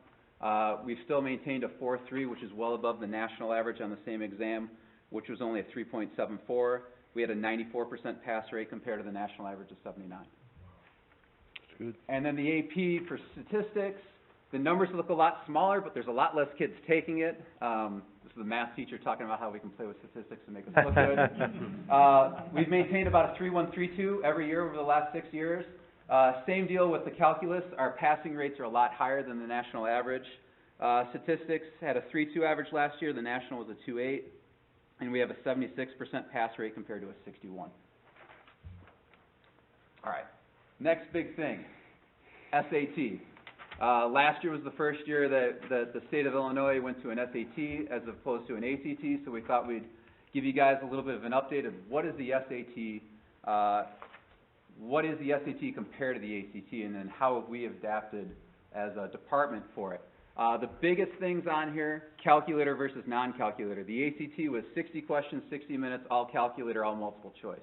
We've still maintained a 4.3, which is well above the national average on the same exam, which was only a 3.74. We had a 94% pass rate compared to the national average of 79. That's good. And then the AP for statistics, the numbers look a lot smaller, but there's a lot less kids taking it. This is the math teacher talking about how we can play with statistics and make us look good. We've maintained about a 3.132 every year over the last 6 years. Same deal with the calculus. Our passing rates are a lot higher than the national average. Statistics had a 3.2 average last year. The national was a 2.8. And we have a 76% pass rate compared to a 61. All right, next big thing, SAT. Last year was the first year that the state of Illinois went to an SAT as opposed to an ACT, so we thought we'd give you guys a little bit of an update of what is the SAT compared to the ACT, and then how have we adapted as a department for it. The biggest things on here, calculator versus non-calculator. The ACT was 60 questions, 60 minutes, all calculator, all multiple choice.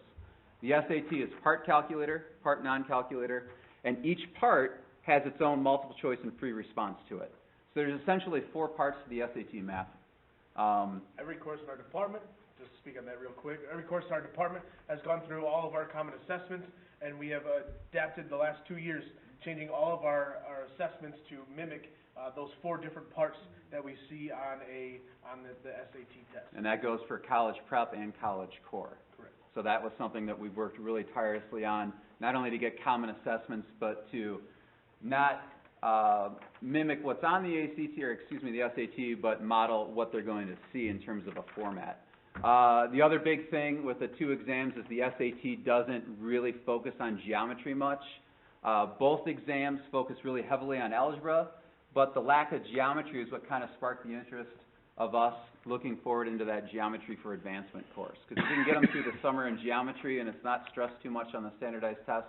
The SAT is part calculator, part non-calculator, and each part has its own multiple choice and free response to it. So there's essentially 4 parts to the SAT math. Every course in our department, just to speak on that real quick, every course in our department has gone through all of our common assessments, and we have adapted the last 2 years, changing all of our assessments to mimic those 4 different parts that we see on the SAT test. And that goes for college prep and college core. Correct. So that was something that we've worked really tirelessly on, not only to get common assessments, but to not mimic what's on the the SAT, but model what they're going to see in terms of a format. The other big thing with the 2 exams is the SAT doesn't really focus on geometry much. Both exams focus really heavily on algebra, but the lack of geometry is what kind of sparked the interest of us looking forward into that geometry for advancement course. Because if we can get them through the summer in geometry and it's not stressed too much on the standardized test,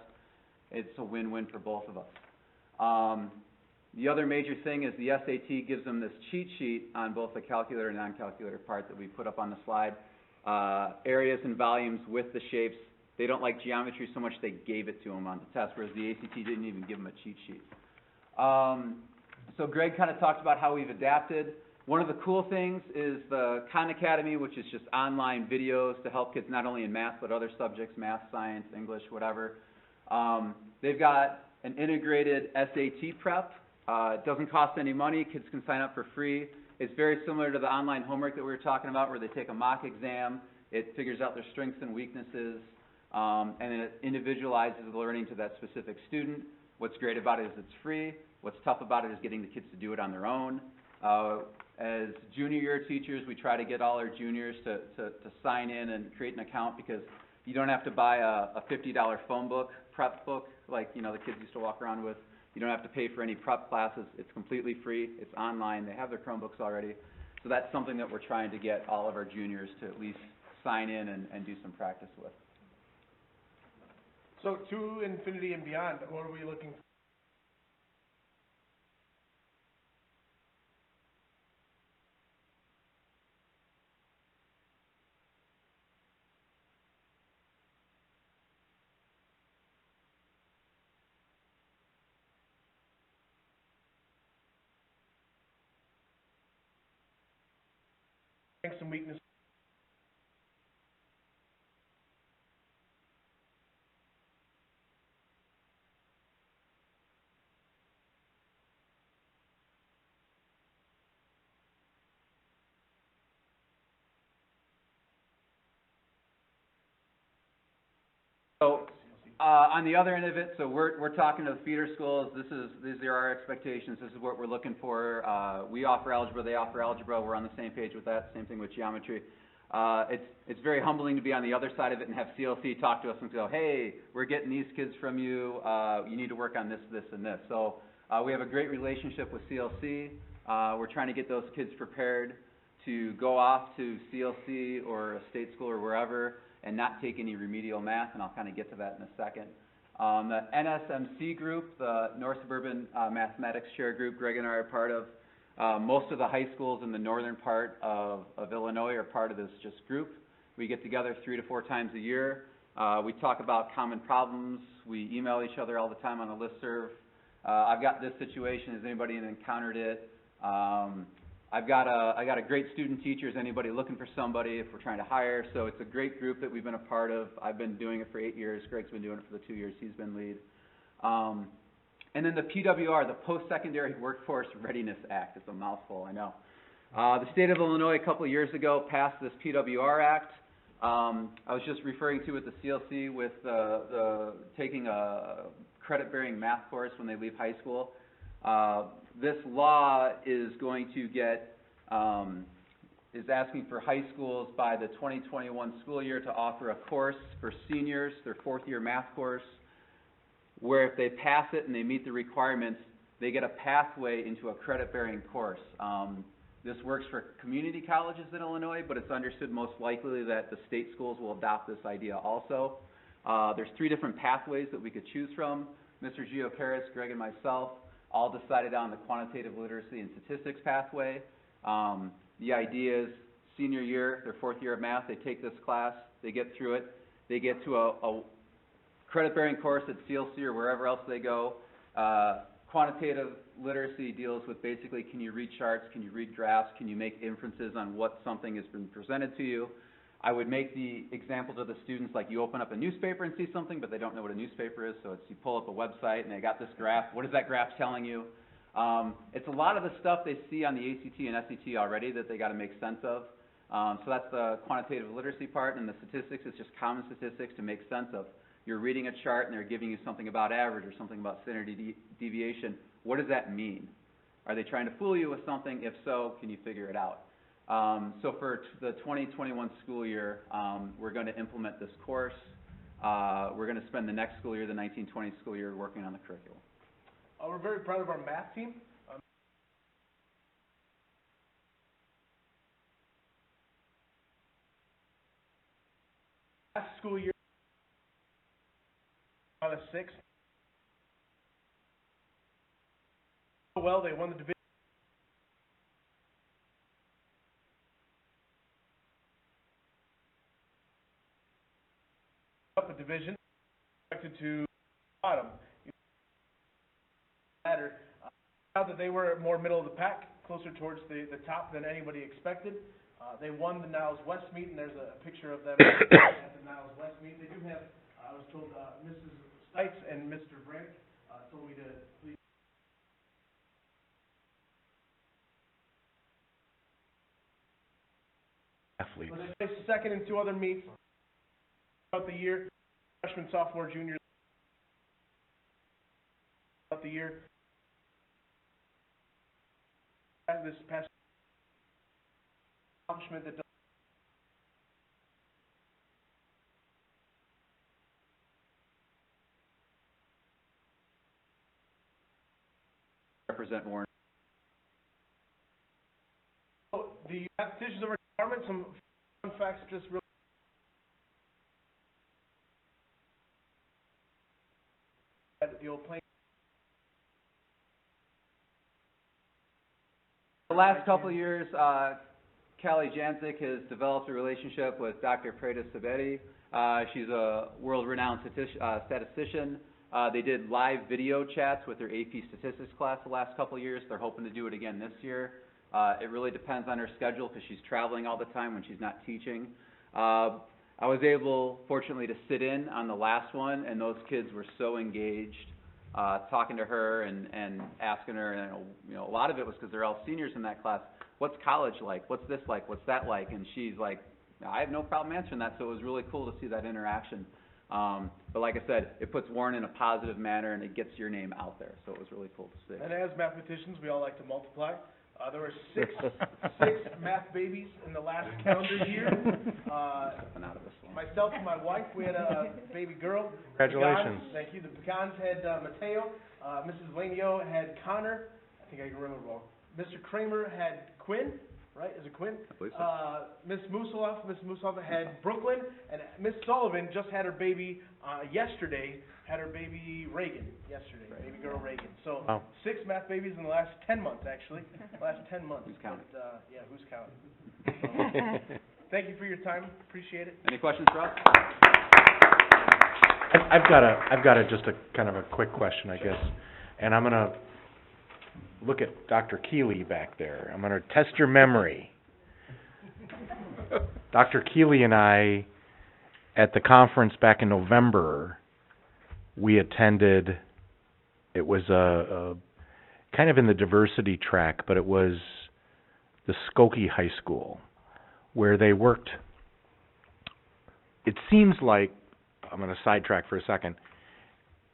it's a win-win for both of us. The other major thing is the SAT gives them this cheat sheet on both the calculator and non-calculator part that we put up on the slide. Areas and volumes with the shapes. They don't like geometry so much they gave it to them on the test, whereas the ACT didn't even give them a cheat sheet. So Greg kind of talked about how we've adapted. One of the cool things is the Khan Academy, which is just online videos to help kids not only in math but other subjects, math, science, English, whatever. They've got an integrated SAT prep. It doesn't cost any money. Kids can sign up for free. It's very similar to the online homework that we were talking about where they take a mock exam. It figures out their strengths and weaknesses, and then it individualizes the learning to that specific student. What's great about it is it's free. What's tough about it is getting the kids to do it on their own. As junior year teachers, we try to get all our juniors to sign in and create an account because you don't have to buy a $50 phone book prep book, like, you know, the kids used to walk around with. You don't have to pay for any prep classes. It's completely free. It's online. They have their Chromebooks already. So that's something that we're trying to get all of our juniors to at least sign in and do some practice with. So to infinity and beyond, what are we looking for? Strengths and weaknesses. So, on the other end of it, so we're talking to the feeder schools. These are our expectations. This is what we're looking for. We offer algebra, they offer algebra. We're on the same page with that. Same thing with geometry. It's very humbling to be on the other side of it and have CLC talk to us and go, hey, we're getting these kids from you. You need to work on this, this, and this. So, we have a great relationship with CLC. We're trying to get those kids prepared to go off to CLC or a state school or wherever and not take any remedial math, and I'll kind of get to that in a second. The NSMC group, the North Suburban Mathematics Share Group, Greg and I are part of. Most of the high schools in the northern part of Illinois are part of this just group. We get together 3 to 4 times a year. We talk about common problems. We email each other all the time on a listserv. I've got this situation. Has anybody encountered it? I got a great student teacher. Is anybody looking for somebody if we're trying to hire? So it's a great group that we've been a part of. I've been doing it for 8 years. Greg's been doing it for the 2 years he's been lead. And then the PWR, the Post-Secondary Workforce Readiness Act. It's a mouthful, I know. The state of Illinois a couple of years ago passed this PWR Act. I was just referring to it at the CLC with taking a credit-bearing math course when they leave high school. This law is going to get, is asking for high schools by the 2021 school year to offer a course for seniors, their 4th year math course, where if they pass it and they meet the requirements, they get a pathway into a credit-bearing course. This works for community colleges in Illinois, but it's understood most likely that the state schools will adopt this idea also. There's 3 different pathways that we could choose from. Mr. Giocaris, Greg, and myself all decided on the quantitative literacy and statistics pathway. The idea is senior year, their 4th year of math, they take this class, they get through it, they get to a credit-bearing course at CLC or wherever else they go. Quantitative literacy deals with basically, can you read charts, can you read graphs, can you make inferences on what something has been presented to you. I would make the examples of the students like you open up a newspaper and see something, but they don't know what a newspaper is, so it's you pull up a website and they got this graph. What is that graph telling you? It's a lot of the stuff they see on the ACT and SAT already that they got to make sense of. So that's the quantitative literacy part, and the statistics is just common statistics to make sense of. You're reading a chart and they're giving you something about average or something about standard deviation. What does that mean? Are they trying to fool you with something? If so, can you figure it out? So for the 2021 school year, we're going to implement this course. We're going to spend the next school year, the 1920 school year, working on the curriculum. We're very proud of our math team. Last school year, out of 6. Well, they won the division. Up a division, expected to bottom. Ladder. Now that they were more middle of the pack, closer towards the top than anybody expected. They won the Niles West meet, and there's a picture of them at the Niles West meet. They do have, I was told, Mrs. Stites and Mr. Brink told me to please. Athletes. So they placed second in 2 other meets throughout the year. Freshman, sophomore, junior. Throughout the year. This past accomplishment that represent Warren. So, the mathematicians of our department, some fun facts just real. The old plane. The last couple of years, Callie Janzik has developed a relationship with Dr. Preta Sabetti. She's a world-renowned statistician. They did live video chats with their AP statistics class the last couple of years. They're hoping to do it again this year. It really depends on her schedule because she's traveling all the time when she's not teaching. I was able, fortunately, to sit in on the last one, and those kids were so engaged, talking to her and asking her, and a lot of it was because they're all seniors in that class. What's college like? What's this like? What's that like? And she's like, I have no problem answering that, so it was really cool to see that interaction. But like I said, it puts Warren in a positive manner, and it gets your name out there, so it was really cool to see. And as mathematicians, we all like to multiply. There were six math babies in the last calendar year. Myself and my wife, we had a baby girl. Congratulations. Pecans, thank you. The Pecans had Mateo. Mrs. Lanio had Connor. I think I can remember wrong. Mr. Kramer had Quinn, right? Is it Quinn? I believe so. Miss Musaloff had Brooklyn, and Miss Sullivan just had her baby yesterday. Had her baby Reagan yesterday, baby girl Reagan. So 6 math babies in the last 10 months, actually. Last 10 months. Who's counting? But, yeah, who's counting? So, thank you for your time. Appreciate it. Any questions for us? I've got just a kind of a quick question, I guess. And I'm gonna look at Dr. Keeley back there. I'm gonna test your memory. Dr. Keeley and I, at the conference back in November, we attended, it was a kind of in the diversity track, but it was the Skokie High School, where they worked. It seems like, I'm going to sidetrack for a second,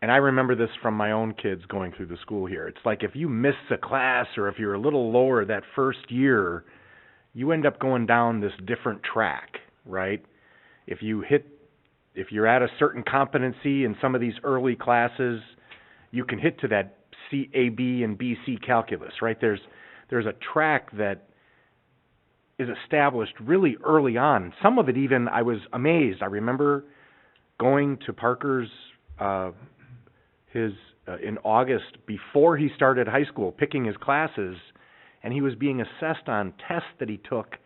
and I remember this from my own kids going through the school here. It's like if you miss a class or if you're a little lower that first year, you end up going down this different track, right? If you're at a certain competency in some of these early classes, you can hit to that A, B, and BC calculus, right? There's a track that is established really early on. Some of it even, I was amazed. I remember going to Parker's, in August, before he started high school, picking his classes, and he was being assessed on tests that he took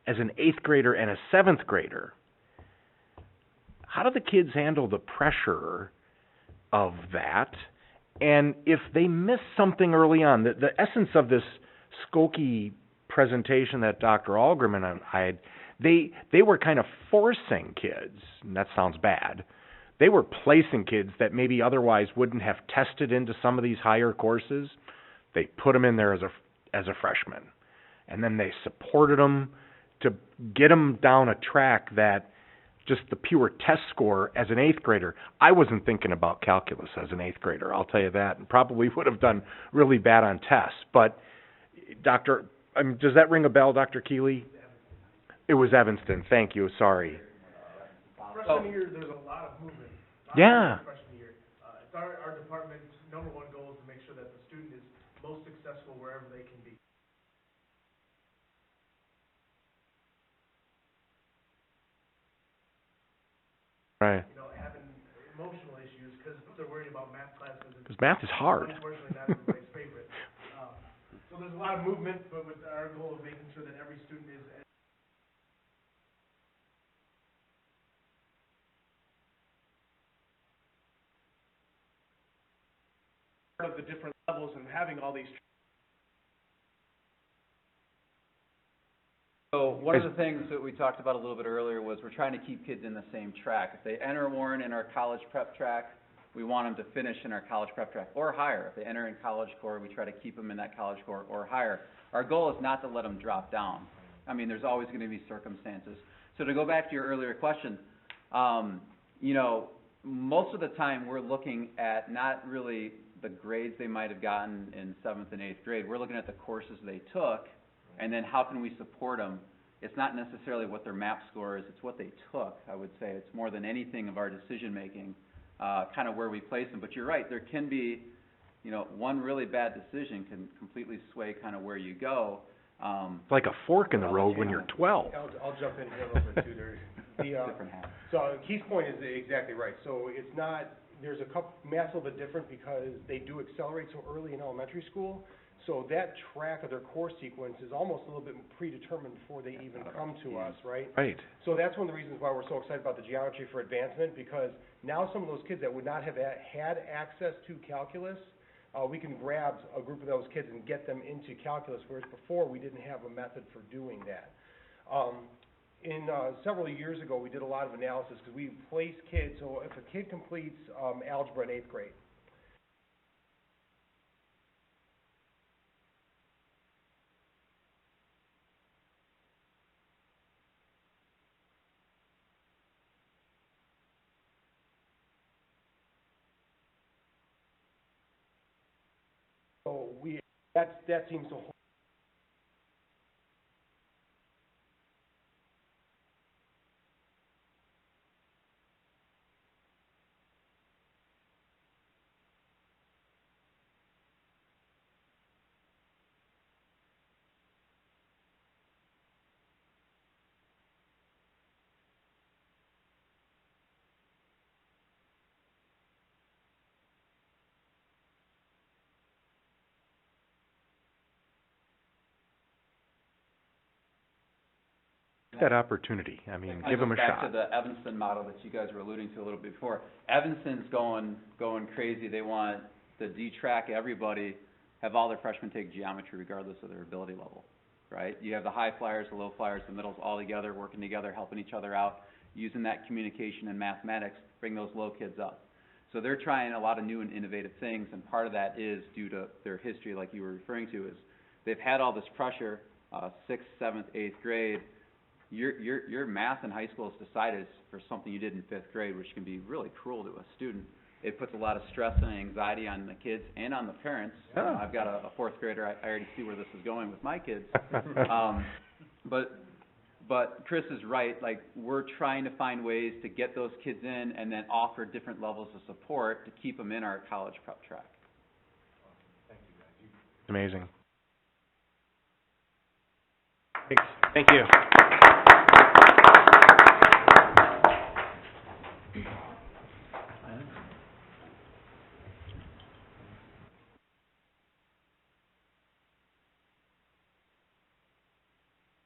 as an 8th grader and a 7th grader. How do the kids handle the pressure of that? And if they miss something early on, the essence of this Skokie presentation that Dr. Algrim and I had, they were kind of forcing kids, and that sounds bad. They were placing kids that maybe otherwise wouldn't have tested into some of these higher courses. They put them in there as a freshman. And then they supported them to get them down a track that just the pure test score as an 8th grader. I wasn't thinking about calculus as an 8th grader, I'll tell you that, and probably would have done really bad on tests. But, does that ring a bell, Dr. Keeley? It was Evanston, thank you, sorry. Freshman year, there's a lot of movement. Yeah. Freshman year. It's our department's #1 goal is to make sure that the student is most successful wherever they can be. Right. Having emotional issues because they're worried about math classes. Because math is hard. Unfortunately, not everybody's favorite. So there's a lot of movement, but with our goal of making sure that every student is part of the different levels and having all these. So one of the things that we talked about a little bit earlier was we're trying to keep kids in the same track. If they enter Warren in our college prep track, we want them to finish in our college prep track or higher. If they enter in college core, we try to keep them in that college core or higher. Our goal is not to let them drop down. I mean, there's always going to be circumstances. So to go back to your earlier question, most of the time we're looking at not really the grades they might have gotten in 7th and 8th grade. We're looking at the courses they took, and then how can we support them. It's not necessarily what their MAP score is, it's what they took, I would say. It's more than anything of our decision-making, kind of where we place them. But you're right, there can be, you know, one really bad decision can completely sway kind of where you go. It's like a fork in the road when you're 12. I'll jump in here a little bit too. There's Different hat. so Keith's point is exactly right. So it's not, there's a couple, math's a little bit different because they do accelerate so early in elementary school. So that track of their course sequence is almost a little bit predetermined before they even come to us, right? Right. So that's one of the reasons why we're so excited about the Geometry for Advancement, because now some of those kids that would not have had access to calculus, we can grab a group of those kids and get them into calculus, whereas before we didn't have a method for doing that. Several years ago, we did a lot of analysis because we place kids, so if a kid completes algebra in 8th grade, so that seems to hold. That opportunity. I mean, give them a Back shot. to the Evanston model that you guys were alluding to a little bit before. Evanston's going crazy. They want to detrack everybody, have all their freshmen take geometry regardless of their ability level, right? You have the high flyers, the low flyers, the middles all together, working together, helping each other out, using that communication and mathematics, bring those low kids up. So they're trying a lot of new and innovative things, and part of that is due to their history, like you were referring to, is they've had all this pressure, 6th, 7th, 8th grade. Your math in high school is decided for something you did in 5th grade, which can be really cruel to a student. It puts a lot of stress and anxiety on the kids and on the parents. Yeah. I've got a 4th grader. I already see where this is going with my kids. But Chris is right. Like, we're trying to find ways to get those kids in and then offer different levels of support to keep them in our college prep track. Amazing. Thank you.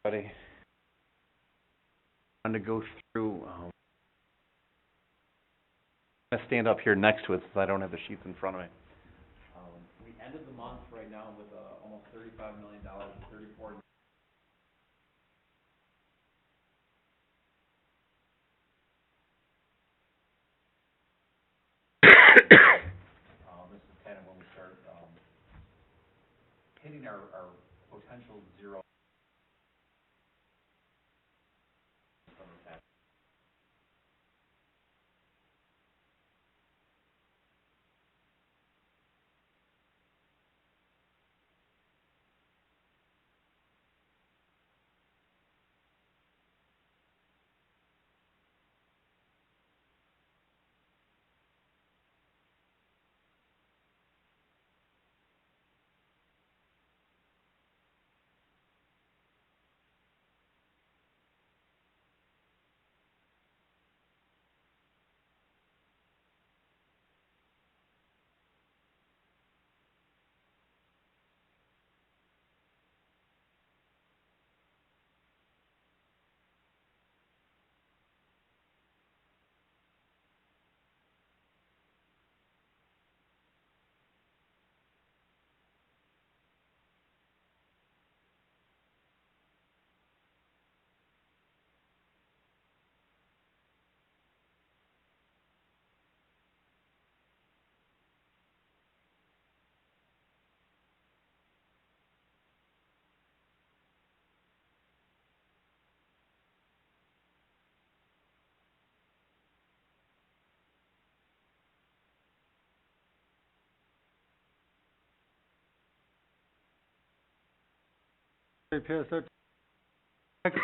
Buddy. I'm going to go through, I'm going to stand up here next to it since I don't have the sheets in front of me. We ended the month right now with almost $35 million, 34 this is kind of when we start hitting our potential zero. Pass that next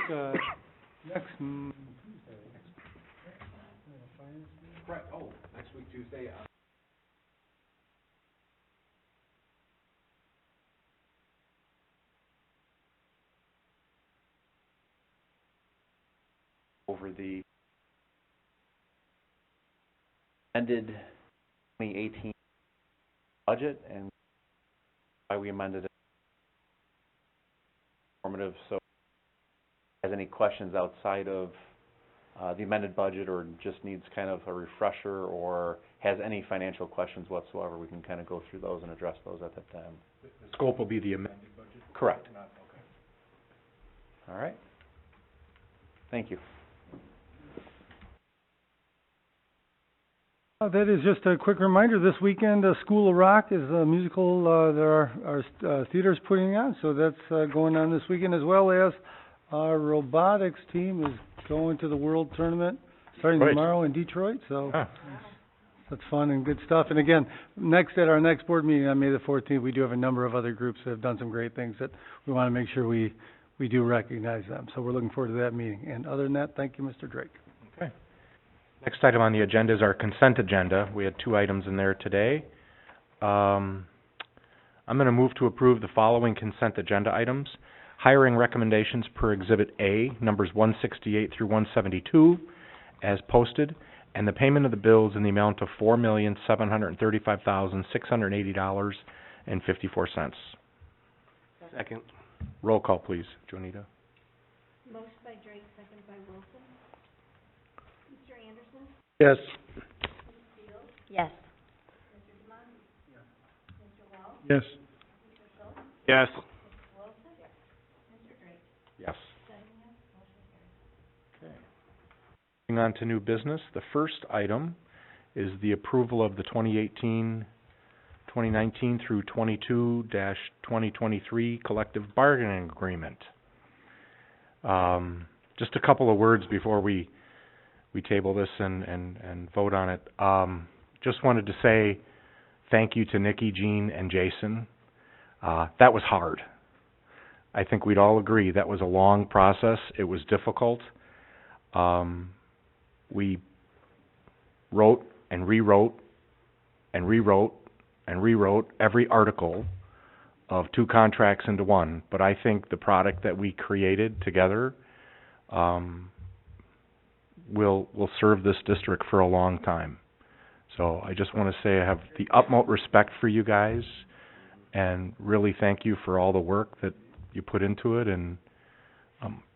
Right, next week, Tuesday. over the amended 2018 budget and why we amended it. Informative, so has any questions outside of the amended budget or just needs kind of a refresher or has any financial questions whatsoever, we can kind of go through those and address those at that time. The scope will be the amended budget? Correct. Okay. All right. Thank you. That is just a quick reminder, this weekend, School of Rock is a musical that our theater's putting on, so that's going on this weekend, as well as our robotics team is going to the World Tournament starting Right. tomorrow in Detroit, so Huh. that's fun and good stuff. And again, at our next board meeting on May the 14th, we do have a number of other groups that have done some great things that we want to make sure we do recognize them. So we're looking forward to that meeting. And other than that, thank you, Mr. Drake. Okay. Next item on the agenda is our consent agenda. We had 2 items in there today. I'm going to move to approve the following consent agenda items. Hiring recommendations per Exhibit A, numbers 168 through 172, as posted, and the payment of the bills in the amount of $4,735,680.54. Second. Roll call, please. Jonita? Motion by Drake, second by Wilson. Mr. Anderson? Yes. Yes. Yes. Yes. Yes. Okay. Moving on to new business, the first item is the approval of the 2019 through 22-2023 collective bargaining agreement. Just a couple of words before we table this and vote on it. Just wanted to say thank you to Nikki, Jean, and Jason. That was hard. I think we'd all agree that was a long process. It was difficult. We wrote and rewrote and rewrote and rewrote every article of 2 contracts into one, but I think the product that we created together will serve this district for a long time. So I just want to say I have the utmost respect for you guys and really thank you for all the work that you put into it. And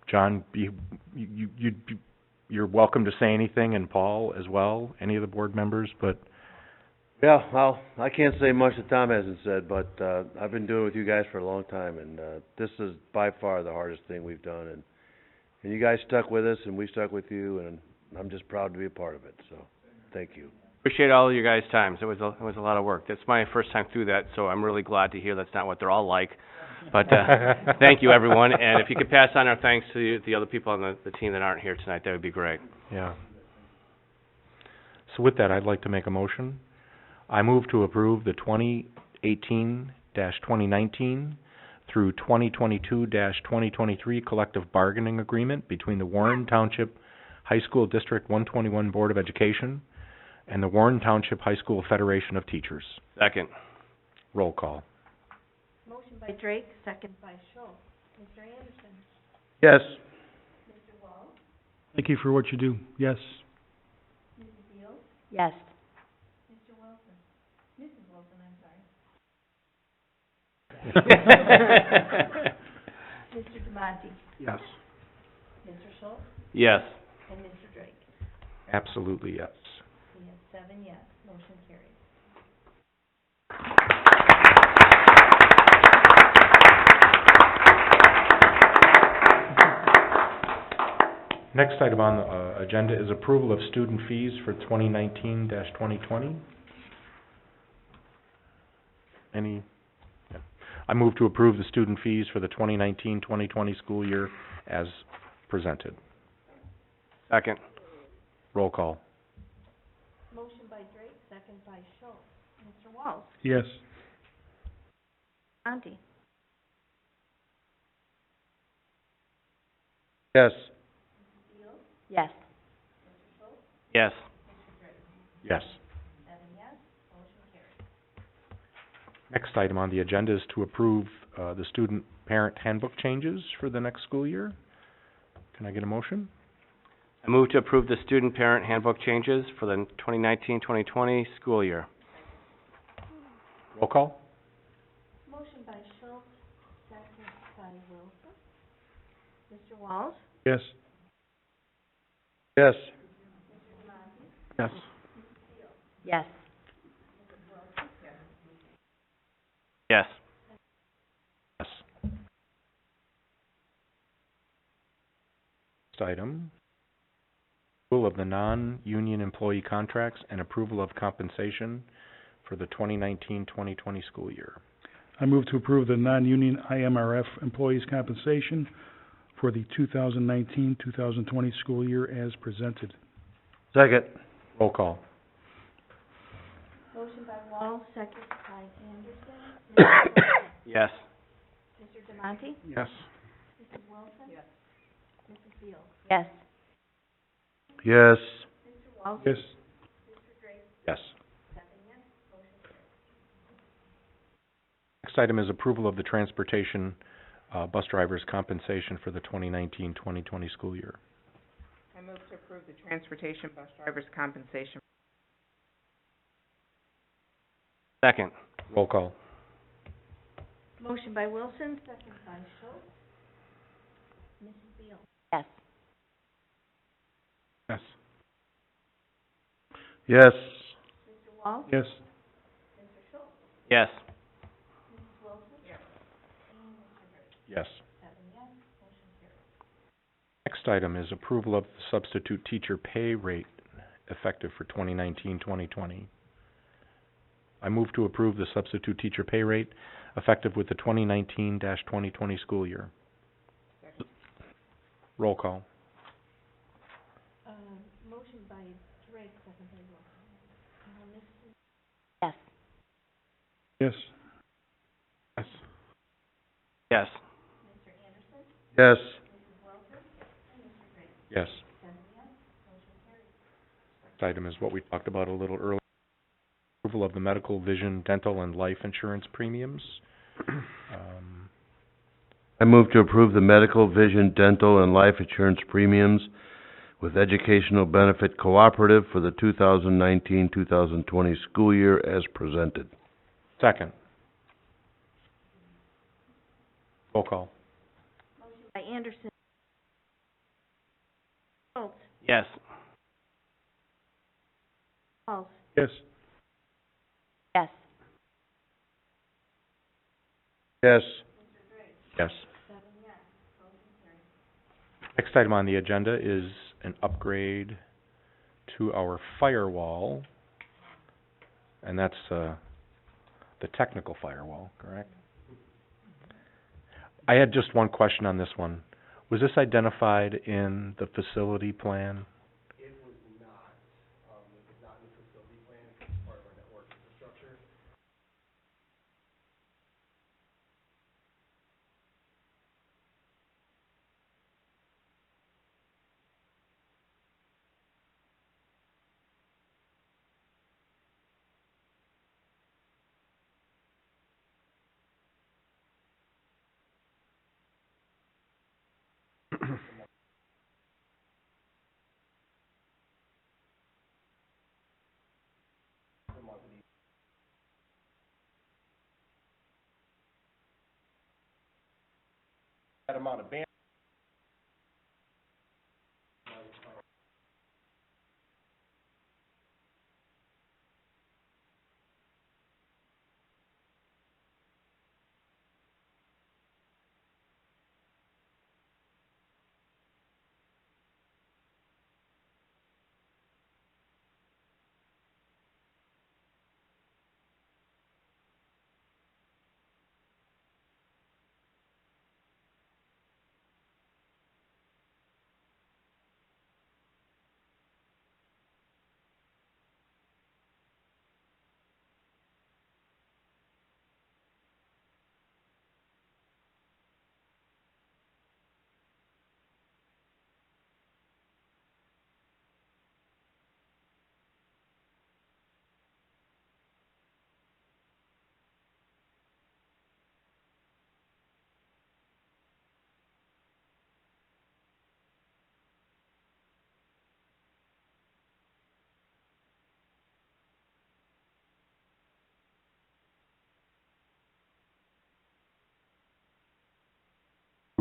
John, you're welcome to say anything, and Paul as well, any of the board members, but Yeah, well, I can't say much that Tom hasn't said, but I've been doing it with you guys for a long time, and this is by far the hardest thing we've done, and you guys stuck with us, and we stuck with you, and I'm just proud to be a part of it, so thank you. Appreciate all of your guys' times. It was a lot of work. That's my first time through that, so I'm really glad to hear that's not what they're all like. But thank you, everyone. And if you could pass on our thanks to the other people on the team that aren't here tonight, that would be great. yeah. So with that, I'd like to make a motion. I move to approve the 2018-2019 through 2022-2023 collective bargaining agreement between the Warren Township High School District 121 Board of Education and the Warren Township High School Federation of Teachers. Second. Roll call. Motion by Drake, second by Schultz. Mr. Anderson? Yes. Mr. Wall? Thank you for what you do. Yes. Mrs. Beal? Yes. Mr. Wilson? Mrs. Wilson, I'm sorry. Mr. Demonte? Yes. Mr. Schultz? Yes. And Mr. Drake? Absolutely, yes. We have 7 yes, motion carries. Next item on the agenda is approval of student fees for 2019-2020. Any? Yeah. I move to approve the student fees for the 2019-2020 school year as presented. Second. Roll call. Motion by Drake, second by Schultz. Mr. Walsh? Yes. Auntie? Yes. Yes. Yes. Yes. 7 yes, motion carries. Next item on the agenda is to approve the student parent handbook changes for the next school year. Can I get a motion? I move to approve the student parent handbook changes for the 2019-2020 school year. Roll call? Motion by Schultz, second by Wilson. Mr. Walls? Yes. Yes. Yes. Yes. Yes. Yes. Next item, approval of the non-union employee contracts and approval of compensation for the 2019-2020 school year. I move to approve the non-union IMRF employees' compensation for the 2019-2020 school year as presented. Second. Roll call? Motion by Walls, second by Anderson. Mr. Schultz? Yes. Mr. Demonte? Yes. Mrs. Wilson? Yes. Mrs. Beal? Yes. Yes. Mr. Walls? Yes. Yes. Next item is approval of the transportation bus drivers' compensation for the 2019-2020 school year. I move to approve the transportation bus driver's compensation. Second. Roll call? Motion by Wilson, second by Schultz. Mrs. Beal? Yes. Yes. Yes. Mr. Walls? Yes. Mr. Schultz? Yes. Mrs. Wilson? Yes. And Mr. Gray? Yes. 7 yes, motion carries. Next item is approval of the substitute teacher pay rate effective for 2019-2020. I move to approve the substitute teacher pay rate effective with the 2019-2020 school year. Second. Roll call? Motion by Drake, second by Wilson. Mrs. Yes. Yes. Yes. Yes. Mr. Anderson? Yes. Mrs. Wilson? And Mr. Gray? Yes. 7 yes, motion carries. Next item is what we talked about a little earlier. Approval of the medical, vision, dental, and life insurance premiums. I move to approve the medical, vision, dental, and life insurance premiums with educational benefit cooperative for the 2019-2020 school year as presented. Second. Roll call? Motion by Anderson. Schultz? Yes. Walls? Yes. Yes. Yes. Yes. 7 yes, motion carries. Next item on the agenda is an upgrade to our firewall, and that's the technical firewall, correct? I had just one question on this one. Was this identified in the facility plan? It was not, it was not in the facility plan, it's part of our network infrastructure. That amount of bandwidth.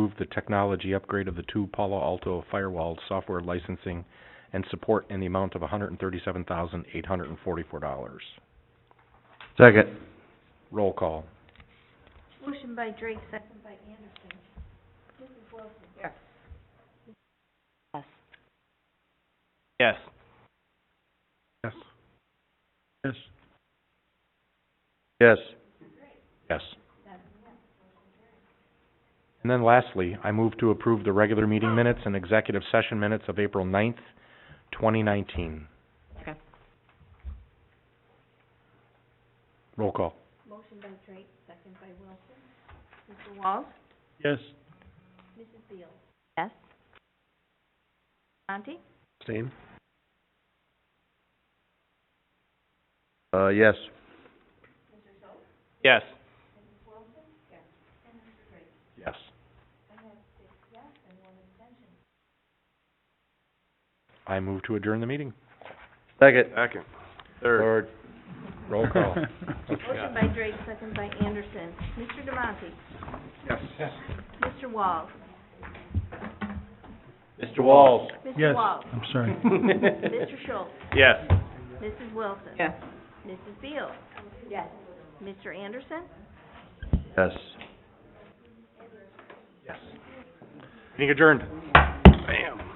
approve the technology upgrade of the two Palo Alto firewall software licensing and support in the amount of $137,844. Second. Roll call. Motion by Drake, second by Anderson. Mrs. Wilson? Yes. Yes. Yes. Yes. Yes. Yes. Yes. And then lastly, I move to approve the regular meeting minutes and executive session minutes of April 9th, 2019. Okay. Roll call. Motion by Drake, second by Wilson. Mr. Walls? Yes. Mrs. Beal? Yes. Monty? Same. Yes. Yes. Yes. I move to adjourn the meeting. Second. Second. Third. Roll call. Motion by Drake, second by Anderson. Mr. Demonte? Yes. Mr. Walls? Mr. Walls. Mr. Yes. Walls? I'm sorry. Mr. Schultz? Yes. Mrs. Wilson? Yes. Mrs. Beal? Yes. Mr. Anderson? Yes. Yes. Meeting adjourned. Bam.